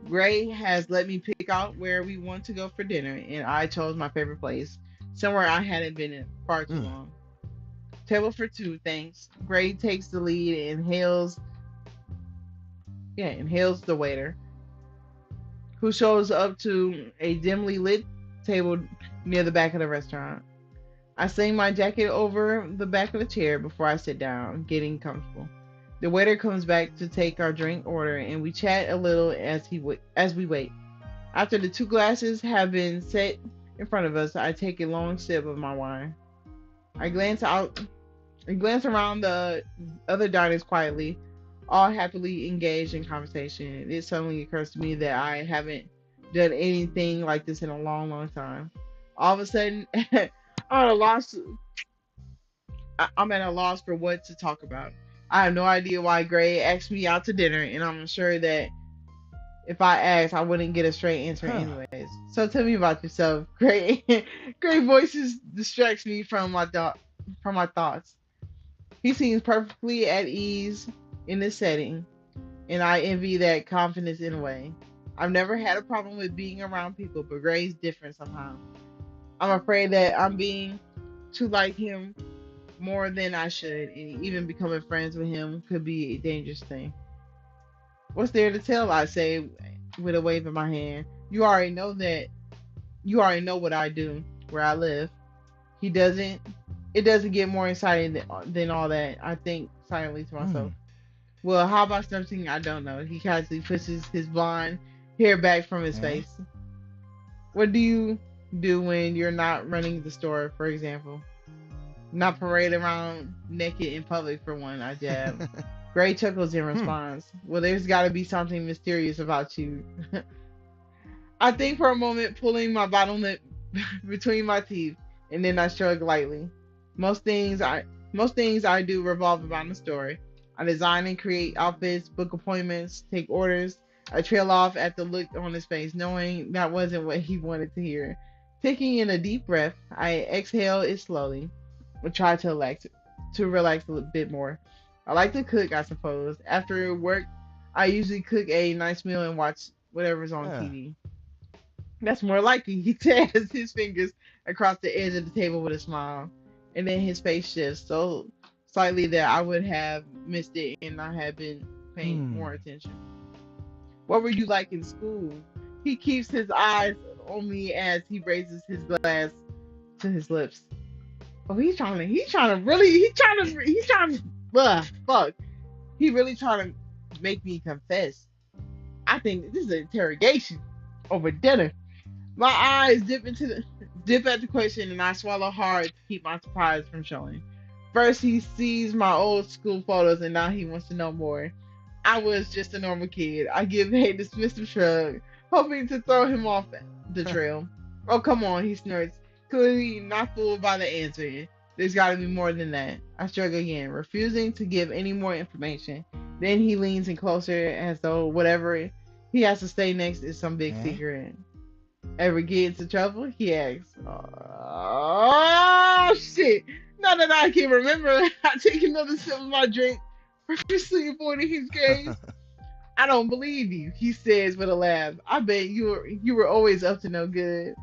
Gray has let me pick out where we want to go for dinner, and I chose my favorite place, somewhere I hadn't been in far too Hmm. long. Table for two, thanks. Gray takes the lead and hails the waiter, who shows up to a dimly lit table near the back of the restaurant. I sling my jacket over the back of the chair before I sit down, getting comfortable. The waiter comes back to take our drink order, and we chat a little as we wait. After the two glasses have been set in front of us, I take a long sip of my wine. I glance out and glance around the other diners quietly, all happily engaged in conversation. It suddenly occurs to me that I haven't done anything like this in a long, long time. All of a sudden, I'm at a loss. I'm at a loss for what to talk about. I have no idea why Gray asked me out to dinner, and I'm sure that if I asked, I wouldn't get a straight answer Huh. anyways. So tell me about yourself. Great, great voices distracts me from my thoughts. He seems perfectly at ease in this setting, and I envy that confidence in a way. I've never had a problem with being around people, but Gray's different somehow. I'm afraid that I'm being too like him more than I should, and even becoming friends with him could be a dangerous thing. What's there to tell? I say with a wave of my hand. You already know what I do, where I live. He doesn't. It doesn't get more exciting than all that. I think silently to Hmm. myself. Well, how about something I don't know? He casually pushes his blonde hair back from his Eh? face. What do you do when you're not running the store, for example? Not parade around naked in public for one, I jab. Gray chuckles in Hmm. response. Well, there's got to be something mysterious about you. I think for a moment, pulling my bottom lip between my teeth, and then I shrug lightly. Most things I most things I do revolve around the story. I design and create outfits, book appointments, take orders. I trail off at the look on his face, knowing that wasn't what he wanted to hear. Taking in a deep breath, I exhale it slowly and try to relax a bit more. I like to cook, I suppose. After work, I usually cook a nice meal and watch whatever's on Yeah. TV. That's more likely. He tears his fingers across the edge of the table with a smile, and then his face shifts so slightly that I would have missed it and I had been paying more Hmm. attention. What were you like in school? He keeps his eyes on me as he raises his glass to his lips. Oh, he's trying to, fuck. He really trying to make me confess. I think this is an interrogation over dinner. My eyes dip at the question, and I swallow hard to keep my surprise from showing. First, he sees my old school photos, and now he wants to know more. I was just a normal kid. I give a dismissive shrug, hoping to throw him off the trail. Oh, come on, he snorts, clearly not fooled by the answer. There's got to be more than that. I shrug again, refusing to give any more information. Then he leans in closer, as though whatever he has to say next is some big Eh? secret. Ever get into trouble? He asks. Oh, shit. Now that I can remember, I take another sip of my drink, purposely avoiding his gaze. I don't believe you, he says with a laugh. I bet you were always up to no good.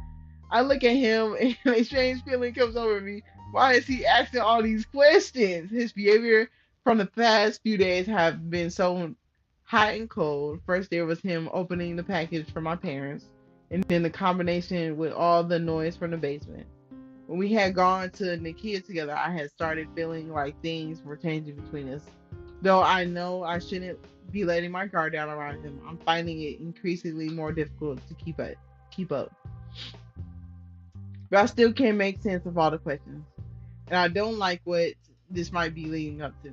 I look at him and a strange feeling comes over me. Why is he asking all these questions? His behavior from the past few days have been so hot and cold. First there was him opening the package for my parents, and then the combination with all the noise from the basement. When we had gone to Nikia together, I had started feeling like things were changing between us. Though I know I shouldn't be letting my guard down around him, I'm finding it increasingly more difficult to keep up. but I still can't make sense of all the questions. And I don't like what this might be leading up to.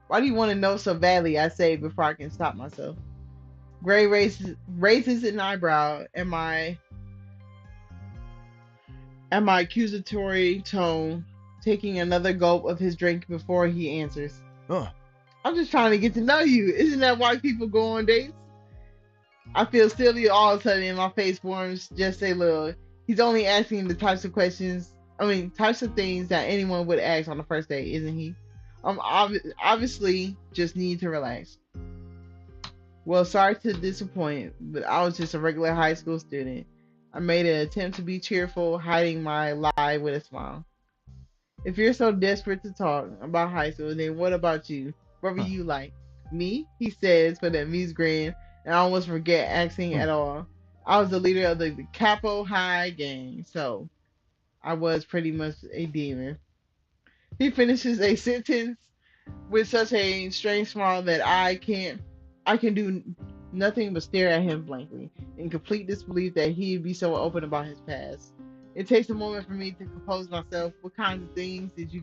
Why do you want to know so badly? I say before I can stop myself. Gray raises an eyebrow at my accusatory tone, taking another gulp of his drink before he answers. Uh, I'm just trying to get to know you. Isn't that why people go on dates? I feel silly all of a sudden and my face forms just a little. He's only asking the types of questions, types of things that anyone would ask on the first date, isn't he? Obviously just need to relax. Well, sorry to disappoint, but I was just a regular high school student. I made an attempt to be cheerful, hiding my lie with a smile. If you're so desperate to talk about high school, then what about you? What were huh. you like? Me? He says with an amused grin, and I almost forget accent Hmm. at all. I was the leader of the Capo High gang, so I was pretty much a demon. He finishes a sentence with such a strange smile that I can do nothing but stare at him blankly, in complete disbelief that he'd be so open about his past. It takes a moment for me to compose myself. What kinds of things did you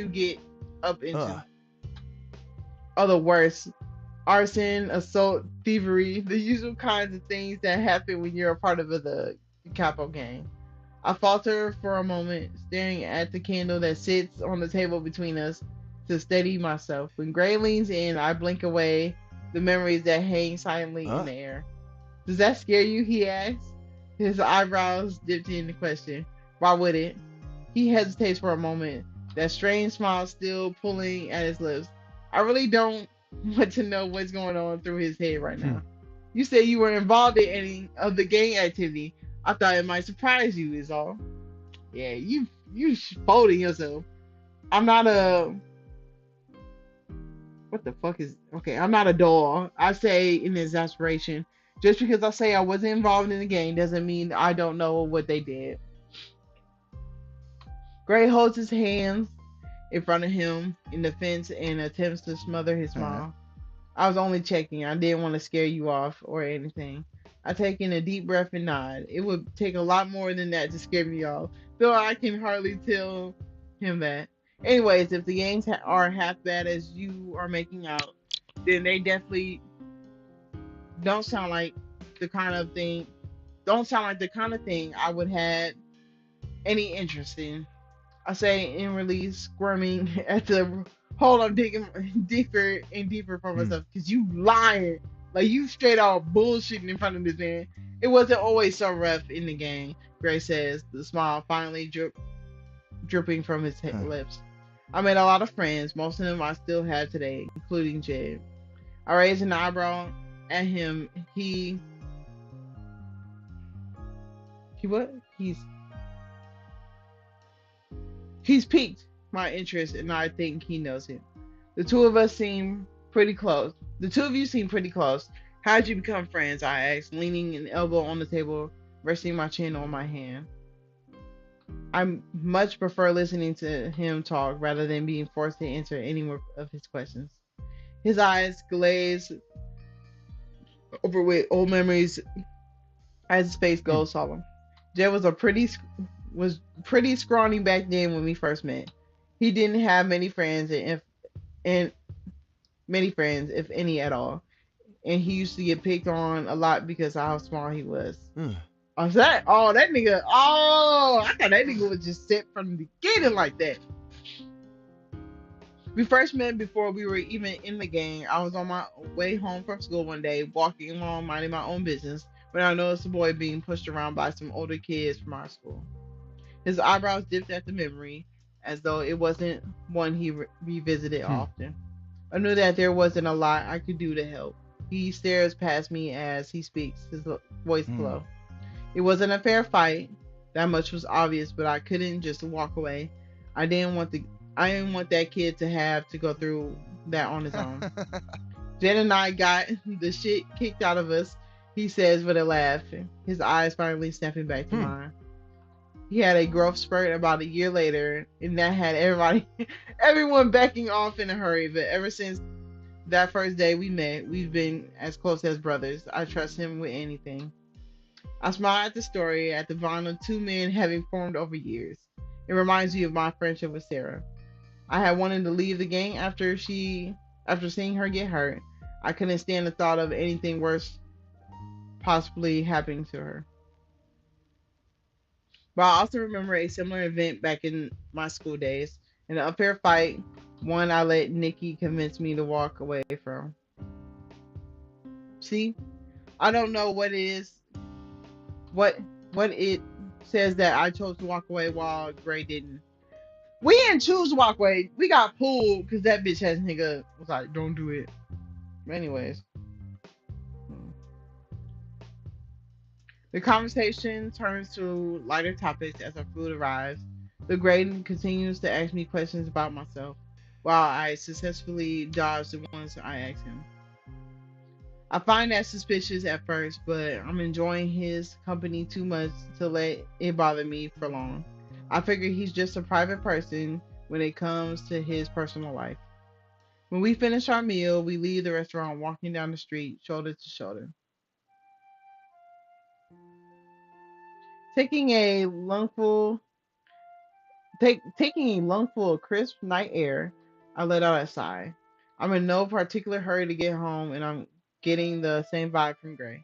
get up into? Uh, Or the worst, arson, assault, thievery, the usual kinds of things that happen when you're a part of the capo gang. I falter for a moment, staring at the candle that sits on the table between us to steady myself. When Gray leans in, I blink away the memories that hang silently in uh, the air. Does that scare you? He asks, his eyebrows dipped in the question. Why would it? He hesitates for a moment, that strange smile still pulling at his lips. I really don't want to know what's going on through his head right hmm. now. You said you were involved in any of the gang activity. I thought it might surprise you, is all. Yeah, you folding yourself. I'm not a what the fuck is okay, I'm not a doll. I say in exasperation. Just because I say I wasn't involved in the game doesn't mean I don't know what they did. Gray holds his hands in front of him in defense and attempts to smother his Uh, smile. I was only checking. I didn't want to scare you off or anything. I take in a deep breath and nod. It would take a lot more than that to scare me off, though I can hardly tell him that. Anyways, if the games are half bad as you are making out, then they definitely don't sound like the kind of thing. Don't sound like the kind of thing I would have any interest in. I say inwardly, squirming at the hold. I'm digging deeper and deeper for hmm. myself because you lying, like you straight out bullshitting in front of this man. It wasn't always so rough in the game. Gray says, the smile finally dripping from his Huh. lips. I made a lot of friends. Most of them I still have today, including Jed. I raised an eyebrow at him. He what? He's piqued my interest, and I think he knows it. The two of us seem pretty close. The two of you seem pretty close. How'd you become friends? I asked, leaning an elbow on the table, resting my chin on my hand. I much prefer listening to him talk rather than being forced to answer any more of his questions. His eyes glaze over with old memories as his face Hmm. goes solemn. Jed was pretty scrawny back then when we first met. He didn't have many friends, and many friends, if any at all. And he used to get picked on a lot because of how small he was. Uh, Oh, is that? Oh, that nigga. Oh, I thought that nigga was just set from the beginning like that. We first met before we were even in the gang. I was on my way home from school one day, walking along, minding my own business, when I noticed a boy being pushed around by some older kids from our school. His eyebrows dipped at the memory, as though it wasn't one he revisited hmm. often. I knew that there wasn't a lot I could do to help. He stares past me as he speaks, his voice Hmm. low. It wasn't a fair fight. That much was obvious, but I couldn't just walk away. I didn't want the I didn't want that kid to have to go through that on his own. Jen and I got the shit kicked out of us, he says with a laugh, his eyes finally snapping back to Hmm. mine. He had a growth spurt about a year later, and that had everyone backing off in a hurry. But ever since that first day we met, we've been as close as brothers. I trust him with anything. I smile at the story, at the bond of two men having formed over years. It reminds me of my friendship with Sarah. I had wanted to leave the gang after seeing her get hurt. I couldn't stand the thought of anything worse possibly happening to her. But I also remember a similar event back in my school days. An unfair fight, one I let Nikki convince me to walk away from. See, I don't know what what it says that I chose to walk away while Gray didn't. We didn't choose to walk away. We got pulled because that bitch ass nigga was like, "Don't do it." But anyways, the conversation turns to lighter topics as our food arrives. The Graydon continues to ask me questions about myself, while I successfully dodge the ones I ask him. I find that suspicious at first, but I'm enjoying his company too much to let it bother me for long. I figure he's just a private person when it comes to his personal life. When we finish our meal, we leave the restaurant walking down the street, shoulder to shoulder. Taking a lungful taking a lungful of crisp night air, I let out a sigh. I'm in no particular hurry to get home, and I'm getting the same vibe from Gray.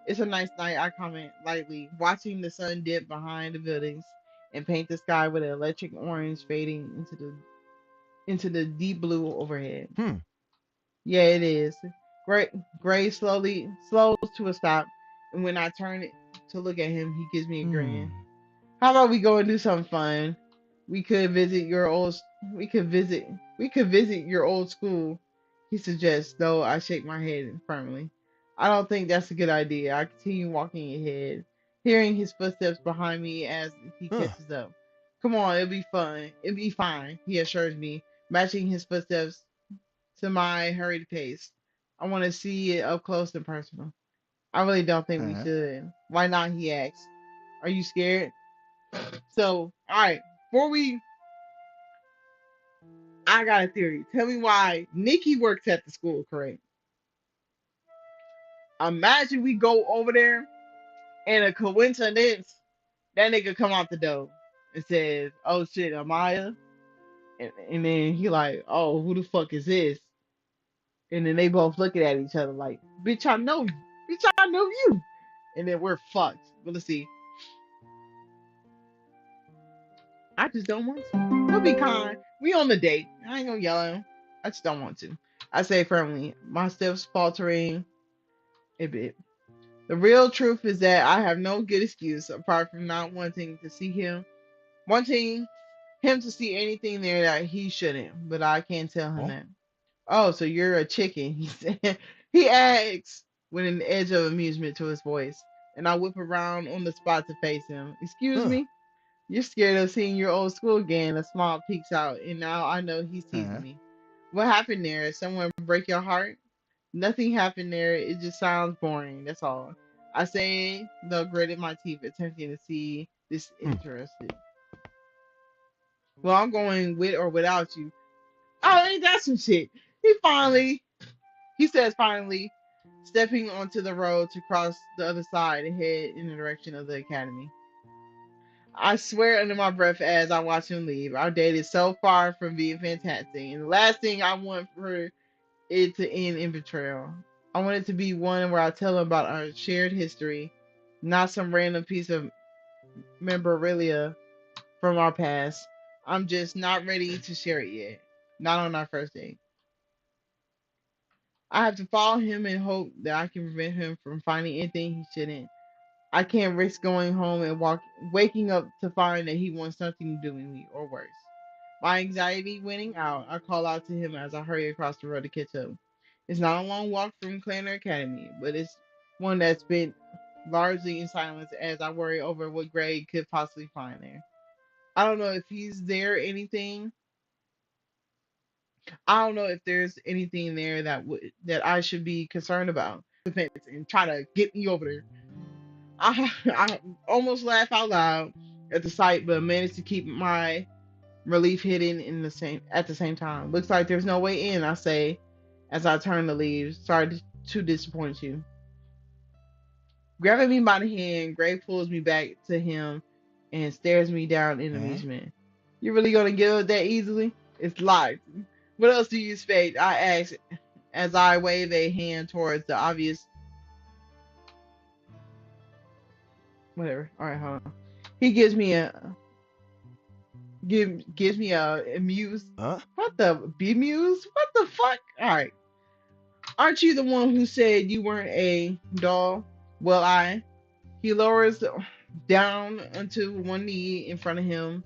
It's a nice night, I comment lightly, watching the sun dip behind the buildings and paint the sky with an electric orange fading into the deep blue overhead. Hmm. Yeah, it is. Gray, Gray slowly slows to a stop, and when I turn it to look at him, he gives me a Hmm. grin. How about we go and do something fun? We could visit your old. We could visit. We could visit your old school. He suggests, though I shake my head firmly. I don't think that's a good idea. I continue walking ahead, hearing his footsteps behind me as he Huh. catches up. Come on, it'll be fun. It'll be fine, he assures me, matching his footsteps to my hurried pace. I want to see it up close and personal. I really don't think we Uh-huh. should. Why not? He asks. Are you scared? So, all right, before we, I got a theory. Tell me why Nikki works at the school, correct? Imagine we go over there and a coincidence, that nigga come out the door and says, "Oh shit, Amaya," and then he like, "Oh, who the fuck is this?" And then they both looking at each other like, "Bitch, I know you. Bitch, I know you." And then we're fucked. But let's see. I just don't want to. He'll be kind. We on the date. I ain't gonna yell at him. I just don't want to. I say firmly, my steps faltering a bit. The real truth is that I have no good excuse apart from not wanting him to see anything there that he shouldn't. But I can't tell him Oh. that. Oh, so you're a chicken, he said. He asks with an edge of amusement to his voice, and I whip around on the spot to face him. Excuse Huh. me? You're scared of seeing your old school again. A smile peeks out, and now I know he's teasing Uh-huh. me. What happened there? Someone break your heart? Nothing happened there. It just sounds boring. That's all. I say, though, gritted my teeth, attempting to see this Hmm. interested. Well, I'm going with or without you. Oh, ain't that some shit? He says finally, stepping onto the road to cross the other side and head in the direction of the academy. I swear under my breath as I watch him leave. Our date is so far from being fantastic, and the last thing I want for it to end in betrayal. I want it to be one where I tell him about our shared history, not some random piece of memorabilia from our past. I'm just not ready to share it yet. Not on our first date. I have to follow him and hope that I can prevent him from finding anything he shouldn't. I can't risk going home and waking up to find that he wants something to do with me or worse. My anxiety winning out, I call out to him as I hurry across the road to catch up. It's not a long walk from Clander Academy, but it's one that's spent largely in silence as I worry over what Greg could possibly find there. I don't know if he's there anything. I don't know if there's anything there that I should be concerned about. And try to get me over there. I almost laugh out loud at the sight, but managed to keep my relief hidden in the same at the same time. Looks like there's no way in, I say, as I turn to leave. Sorry to disappoint you. Grabbing me by the hand, Gray pulls me back to him and stares me down in Eh? amusement. You really gonna give up that easily? It's locked. What else do you expect? I ask as I wave a hand towards the obvious. Whatever. All right, hold on. He gives me a amused. Huh? What the bemused? What the fuck? All right. Aren't you the one who said you weren't a doll? Well, I. He lowers down onto one knee in front of him,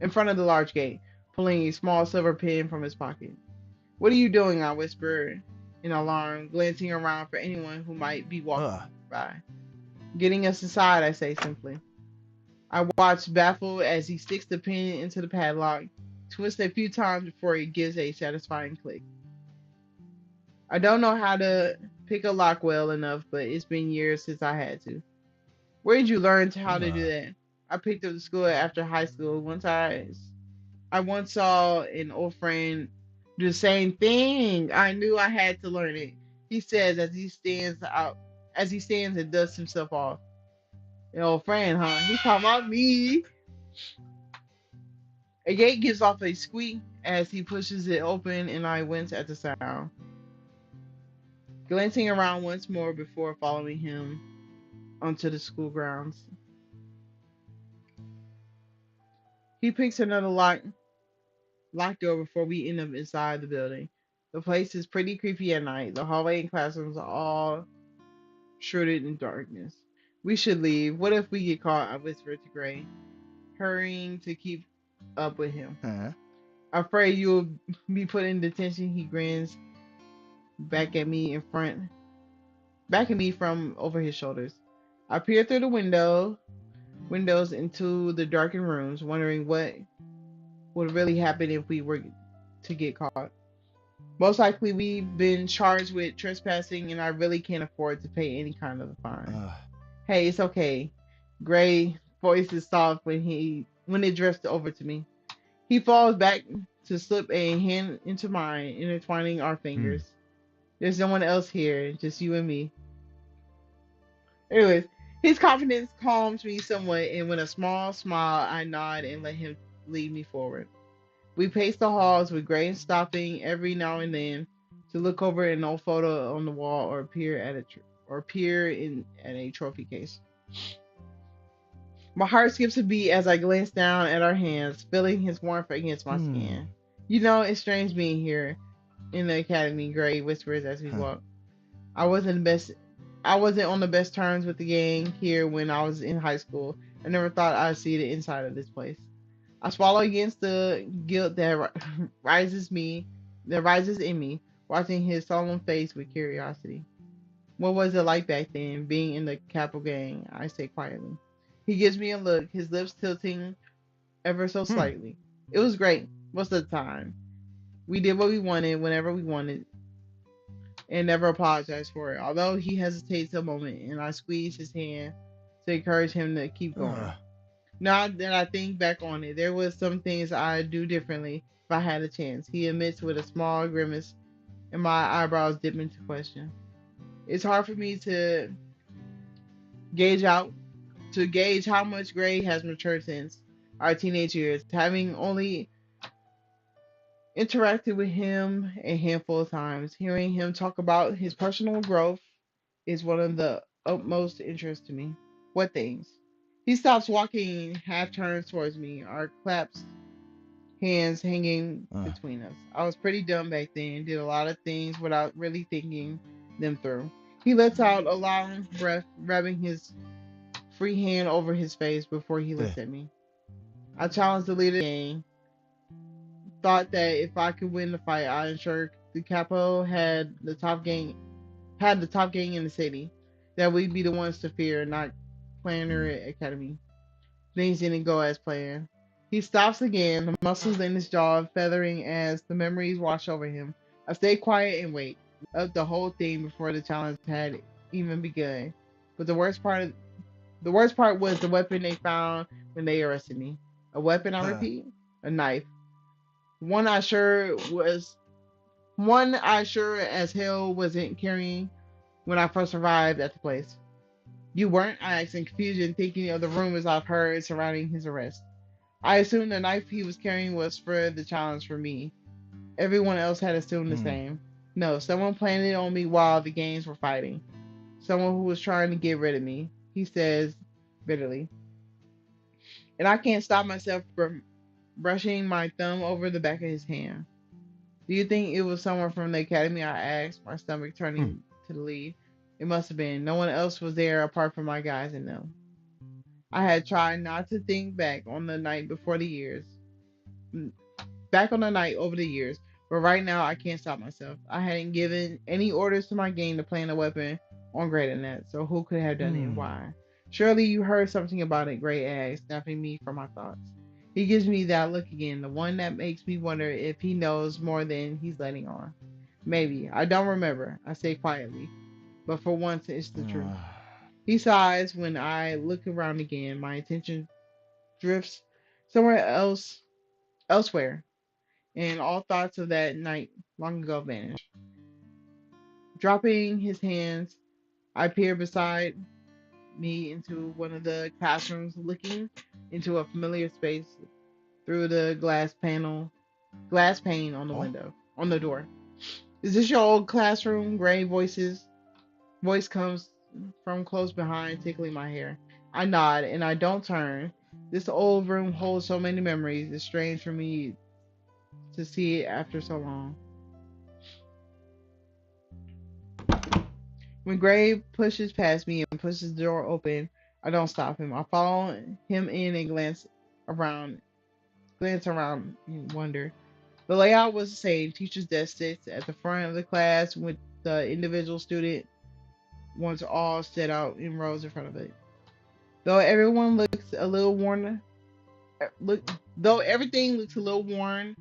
in front of the large gate, pulling a small silver pin from his pocket. What are you doing? I whisper in alarm, glancing around for anyone who might be walking Ugh. by. Getting us inside, I say simply. I watch baffled as he sticks the pin into the padlock, twists a few times before it gives a satisfying click. I don't know how to pick a lock well enough, but it's been years since I had to. Where did you learn how to do Ugh. that? I picked up the school after high school. I once saw an old friend do the same thing. I knew I had to learn it. He says as he stands and dusts himself off. An old friend, huh? He's talking about me. A gate gives off a squeak as he pushes it open, and I wince at the sound. Glancing around once more before following him onto the school grounds. He picks another locked door before we end up inside the building. The place is pretty creepy at night. The hallway and classrooms are all shrouded in darkness. We should leave. What if we get caught? I whispered to Gray, hurrying to keep up with him. Huh? Afraid you'll be put in detention, he grins back at me in front back at me from over his shoulders. I peer through the windows into the darkened rooms, wondering what would really happen if we were to get caught. Most likely we've been charged with trespassing and I really can't afford to pay any kind of a fine. Ugh. Hey, it's okay. Gray voice is soft when it drifts over to me. He falls back to slip a hand into mine, intertwining our Hmm. fingers. There's no one else here, just you and me. Anyways, his confidence calms me somewhat, and with a small smile, I nod and let him lead me forward. We pace the halls with Gray stopping every now and then to look over an old photo on the wall or peer in at a trophy case. My heart skips a beat as I glance down at our hands, feeling his warmth against my Hmm. skin. You know, it's strange being here in the academy, Gray whispers as we Huh. walk. I wasn't the best I wasn't on the best terms with the gang here when I was in high school. I never thought I'd see the inside of this place. I swallow against the guilt rises me that rises in me, watching his solemn face with curiosity. What was it like back then, being in the Capital Gang? I say quietly. He gives me a look, his lips tilting ever so Hmm. slightly. It was great, most of the time. We did what we wanted, whenever we wanted, and never apologized for it. Although he hesitates a moment, and I squeeze his hand to encourage him to keep Ugh. going. Now that I think back on it, there was some things I'd do differently if I had a chance. He admits with a small grimace, and my eyebrows dip into question. It's hard for me gauge out gauge how much Gray has matured since our teenage years, having only interacted with him a handful of times. Hearing him talk about his personal growth is one of the utmost interest to me. What things? He stops walking, half turns towards me, our clasped hands hanging Ugh. between us. I was pretty dumb back then, did a lot of things without really thinking them through. He lets out a long breath, rubbing his free hand over his face before he Eh. looks at me. I challenged the leader of the gang, thought that if I could win the fight, I ensured the capo had the top gang in the city. That we'd be the ones to fear, not Planner Hmm. Academy. Things didn't go as planned. He stops again, the muscles in his jaw feathering as the memories wash over him. I stay quiet and wait. Up the whole thing before the challenge had even begun. But the worst part was the weapon they found when they arrested me. A weapon, I Huh. repeat, a knife. One I sure was one I sure as hell wasn't carrying when I first arrived at the place. You weren't? I asked in confusion, thinking of the rumors I've heard surrounding his arrest. I assumed the knife he was carrying was for the challenge for me. Everyone else had assumed the Hmm. same. No, someone planted it on me while the games were fighting. Someone who was trying to get rid of me, he says bitterly. And I can't stop myself from brushing my thumb over the back of his hand. Do you think it was someone from the academy? I asked, my stomach Hmm. turning to the lead. It must have been. No one else was there apart from my guys and them. I had tried not to think back on the night before the years, back on the night over the years, but right now I can't stop myself. I hadn't given any orders to my game to plant a weapon on Great, so who could have done it and Hmm. why? Surely you heard something about it, Great asked, snapping me from my thoughts. He gives me that look again, the one that makes me wonder if he knows more than he's letting on. Maybe. I don't remember, I say quietly, but for once it's the truth. He sighs when I look around again. My attention drifts somewhere else, elsewhere, and all thoughts of that night long ago vanish. Dropping his hands, I peer beside me into one of the classrooms, looking into a familiar space through the glass pane on the Oh. window, on the door. Is this your old classroom? Gray voice comes from close behind, tickling my hair. I nod and I don't turn. This old room holds so many memories. It's strange for me to see it after so long. When Gray pushes past me and pushes the door open, I don't stop him. I follow him in and glance around in wonder. The layout was the same. Teacher's desk sits at the front of the class with the individual student ones all set out in rows in front of it. Though everyone looks a little worn, look though everything looks a little worn,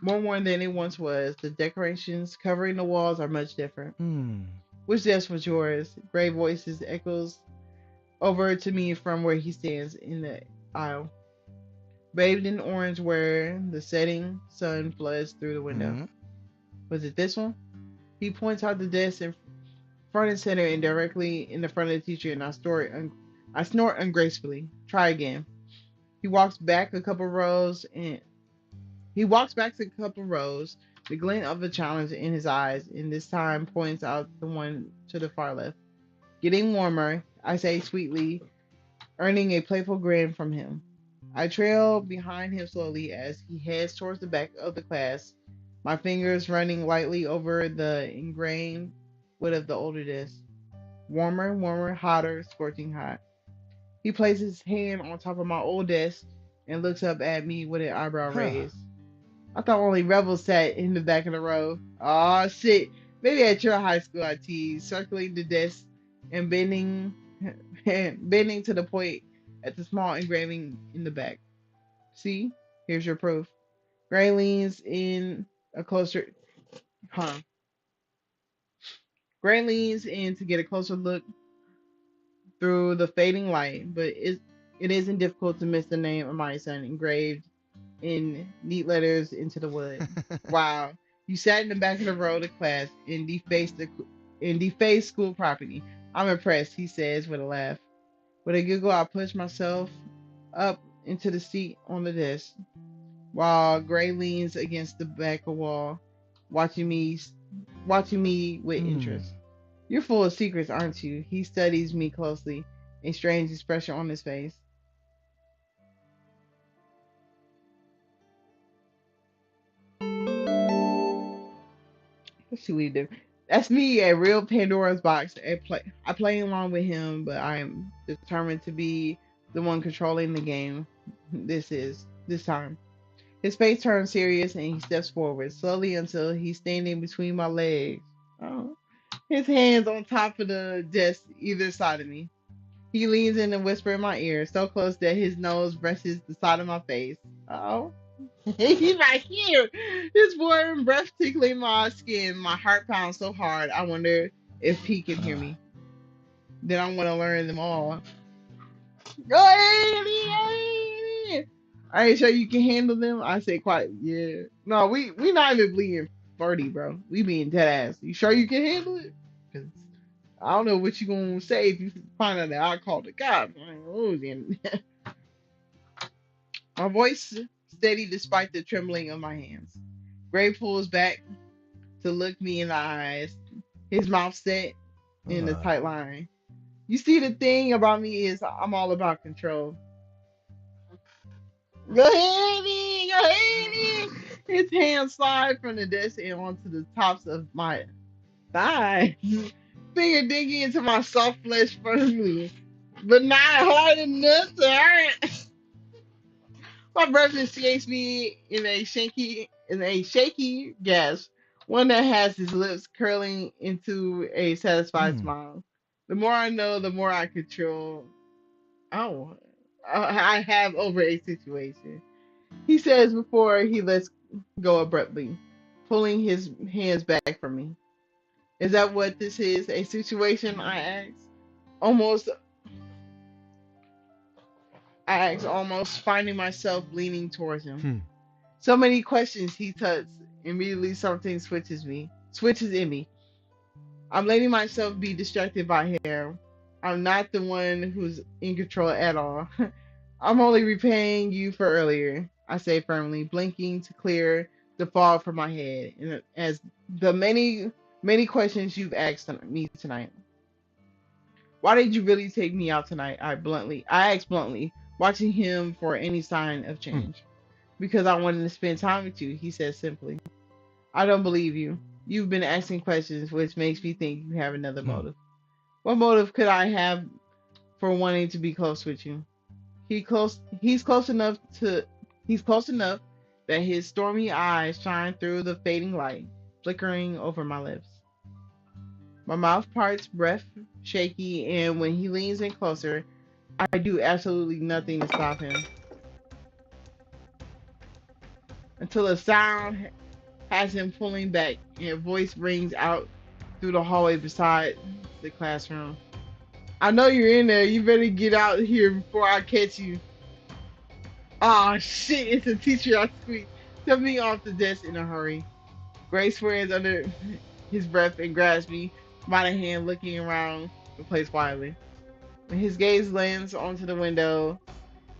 more worn than it once was. The decorations covering the walls are much different. Hmm. Which desk was yours? Gray voices echoes over to me from where he stands in the aisle, bathed in orange where the setting sun floods through the window. Hmm. Was it this one? He points out the desk in front and center and directly in the front of the teacher, and I snort ungracefully. Try again. He walks back a couple rows and he walks back a couple rows, the glint of the challenge in his eyes, and this time points out the one to the far left. Getting warmer, I say sweetly, earning a playful grin from him. I trail behind him slowly as he heads towards the back of the class, my fingers running lightly over the ingrained wood of the older desk. Warmer, warmer, hotter, scorching hot. He places his hand on top of my old desk and looks up at me with an eyebrow Huh. raised. I thought only rebels sat in the back of the row. Aw, shit. Maybe at your high school I teased, circling the desk and bending to the point at the small engraving in the back. See? Here's your proof. Gray leans in a closer huh. Gray leans in to get a closer look through the fading light, but it isn't difficult to miss the name of my son engraved in neat letters into the wood. Wow. You sat in the back of the row of class and defaced school property. I'm impressed, he says with a laugh. With a giggle, I push myself up into the seat on the desk, while Gray leans against the back of the wall, watching me watching me with Hmm. interest. You're full of secrets, aren't you? He studies me closely, a strange expression on his face. Let's see what he do. That's me at real Pandora's box. I play along with him, but I am determined to be the one controlling the game. This time. His face turns serious and he steps forward slowly until he's standing between my legs. Oh. His hands on top of the desk either side of me. He leans in and whispers in my ear, so close that his nose brushes the side of my face. Oh. He's right here. His warm breath tickling my skin. My heart pounds so hard. I wonder if he can hear Huh. me. Then I want to learn them all. Go alien! I ain't sure you can handle them. I say quiet. Yeah. No, we not even being 30, bro. We being dead ass. You sure you can handle it? 'Cause I don't know what you gonna say if you find out that I called the cops. I ain't losing. My voice steady despite the trembling of my hands. Gray pulls back to look me in the eyes, his mouth set in a Uh, tight line. You see, the thing about me is I'm all about control. Go ahead, go ahead. His hands slide from the desk and onto the tops of my thighs, finger digging into my soft flesh firmly, but not hard enough to hurt. My breath escapes me in a shaky gasp, one that has his lips curling into a satisfied hmm. smile. The more I know, the more I control. Oh, I have over a situation. He says before he lets go abruptly, pulling his hands back from me. Is that what this is? A situation? Almost, I ask, almost finding myself leaning towards him. Hmm. So many questions he touches. Immediately something switches in me. I'm letting myself be distracted by him. I'm not the one who's in control at all. I'm only repaying you for earlier, I say firmly, blinking to clear the fog from my head. And as the many questions you've asked me tonight. Why did you really take me out tonight? I asked bluntly, watching him for any sign of Hmm. change. Because I wanted to spend time with you, he said simply. I don't believe you. You've been asking questions, which makes me think you have another Hmm. motive. What motive could I have for wanting to be close with you? He close. He's close enough to. He's close enough that his stormy eyes shine through the fading light, flickering over my lips. My mouth parts, breath shaky, and when he leans in closer, I do absolutely nothing to stop him until a sound has him pulling back, and a voice rings out through the hallway beside the classroom. I know you're in there. You better get out here before I catch you. Oh shit, it's a teacher, I squeak. Took me off the desk in a hurry. Gray swears under his breath and grabs me by the hand, looking around the place quietly. When his gaze lands onto the window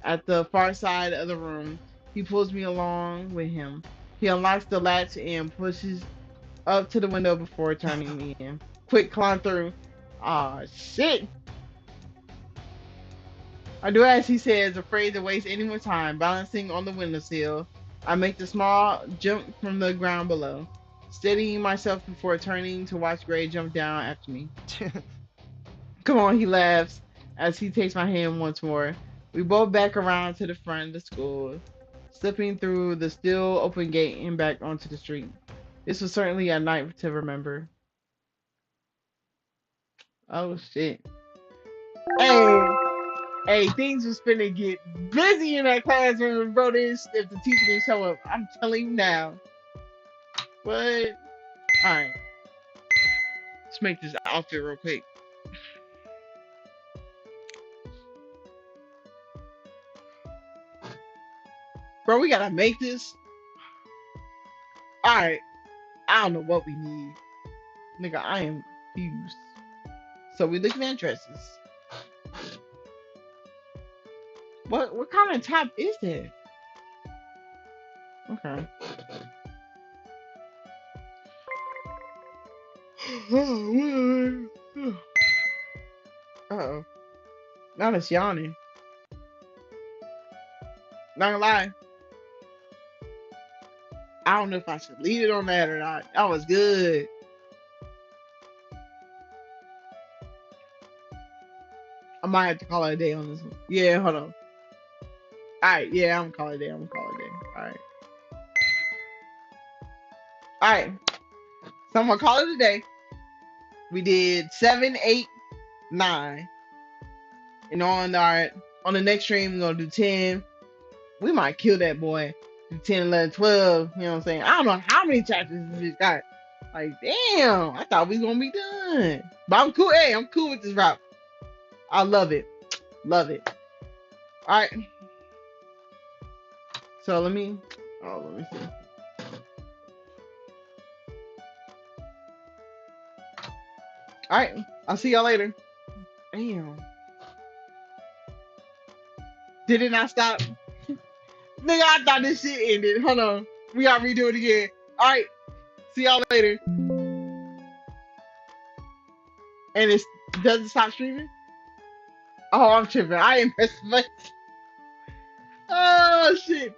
at the far side of the room, he pulls me along with him. He unlocks the latch and pushes up to the window before turning me in. Quick, climb through. Ah, shit. I do as he says, afraid to waste any more time, balancing on the windowsill. I make the small jump from the ground below, steadying myself before turning to watch Gray jump down after me. Come on, he laughs as he takes my hand once more. We both back around to the front of the school, slipping through the still open gate and back onto the street. This was certainly a night to remember. Oh shit. Hey, hey, things was finna get busy in that classroom, bro. This if the teacher didn't show up. I'm telling you now. But alright, let's make this outfit real quick. Bro, we gotta make this. Alright, I don't know what we need. Nigga, I am confused. So we looking at dresses. What kind of top is that? Okay. Uh-oh. Now it's yawning. Not gonna lie. I don't know if I should leave it on that or not. That was good. I might have to call it a day on this one. Yeah, hold on. Alright, yeah, I'm gonna call it a day. I'm gonna call it a day. Alright. Alright. So I'm gonna call it a day. We did 7, 8, 9. And on the next stream we're gonna do 10. We might kill that boy. Do 10, 11, 12. You know what I'm saying? I don't know how many chapters this bitch got. Like, damn, I thought we was gonna be done. But I'm cool. Hey, I'm cool with this route. I love it. Love it. Alright. So let me see. Alright. I'll see y'all later. Damn. Did it not stop? Nigga, I thought this shit ended. Hold on. We gotta redo it again. Alright, see y'all later. And it doesn't stop streaming? Oh, I'm tripping. I ain't pressing much. Oh shit.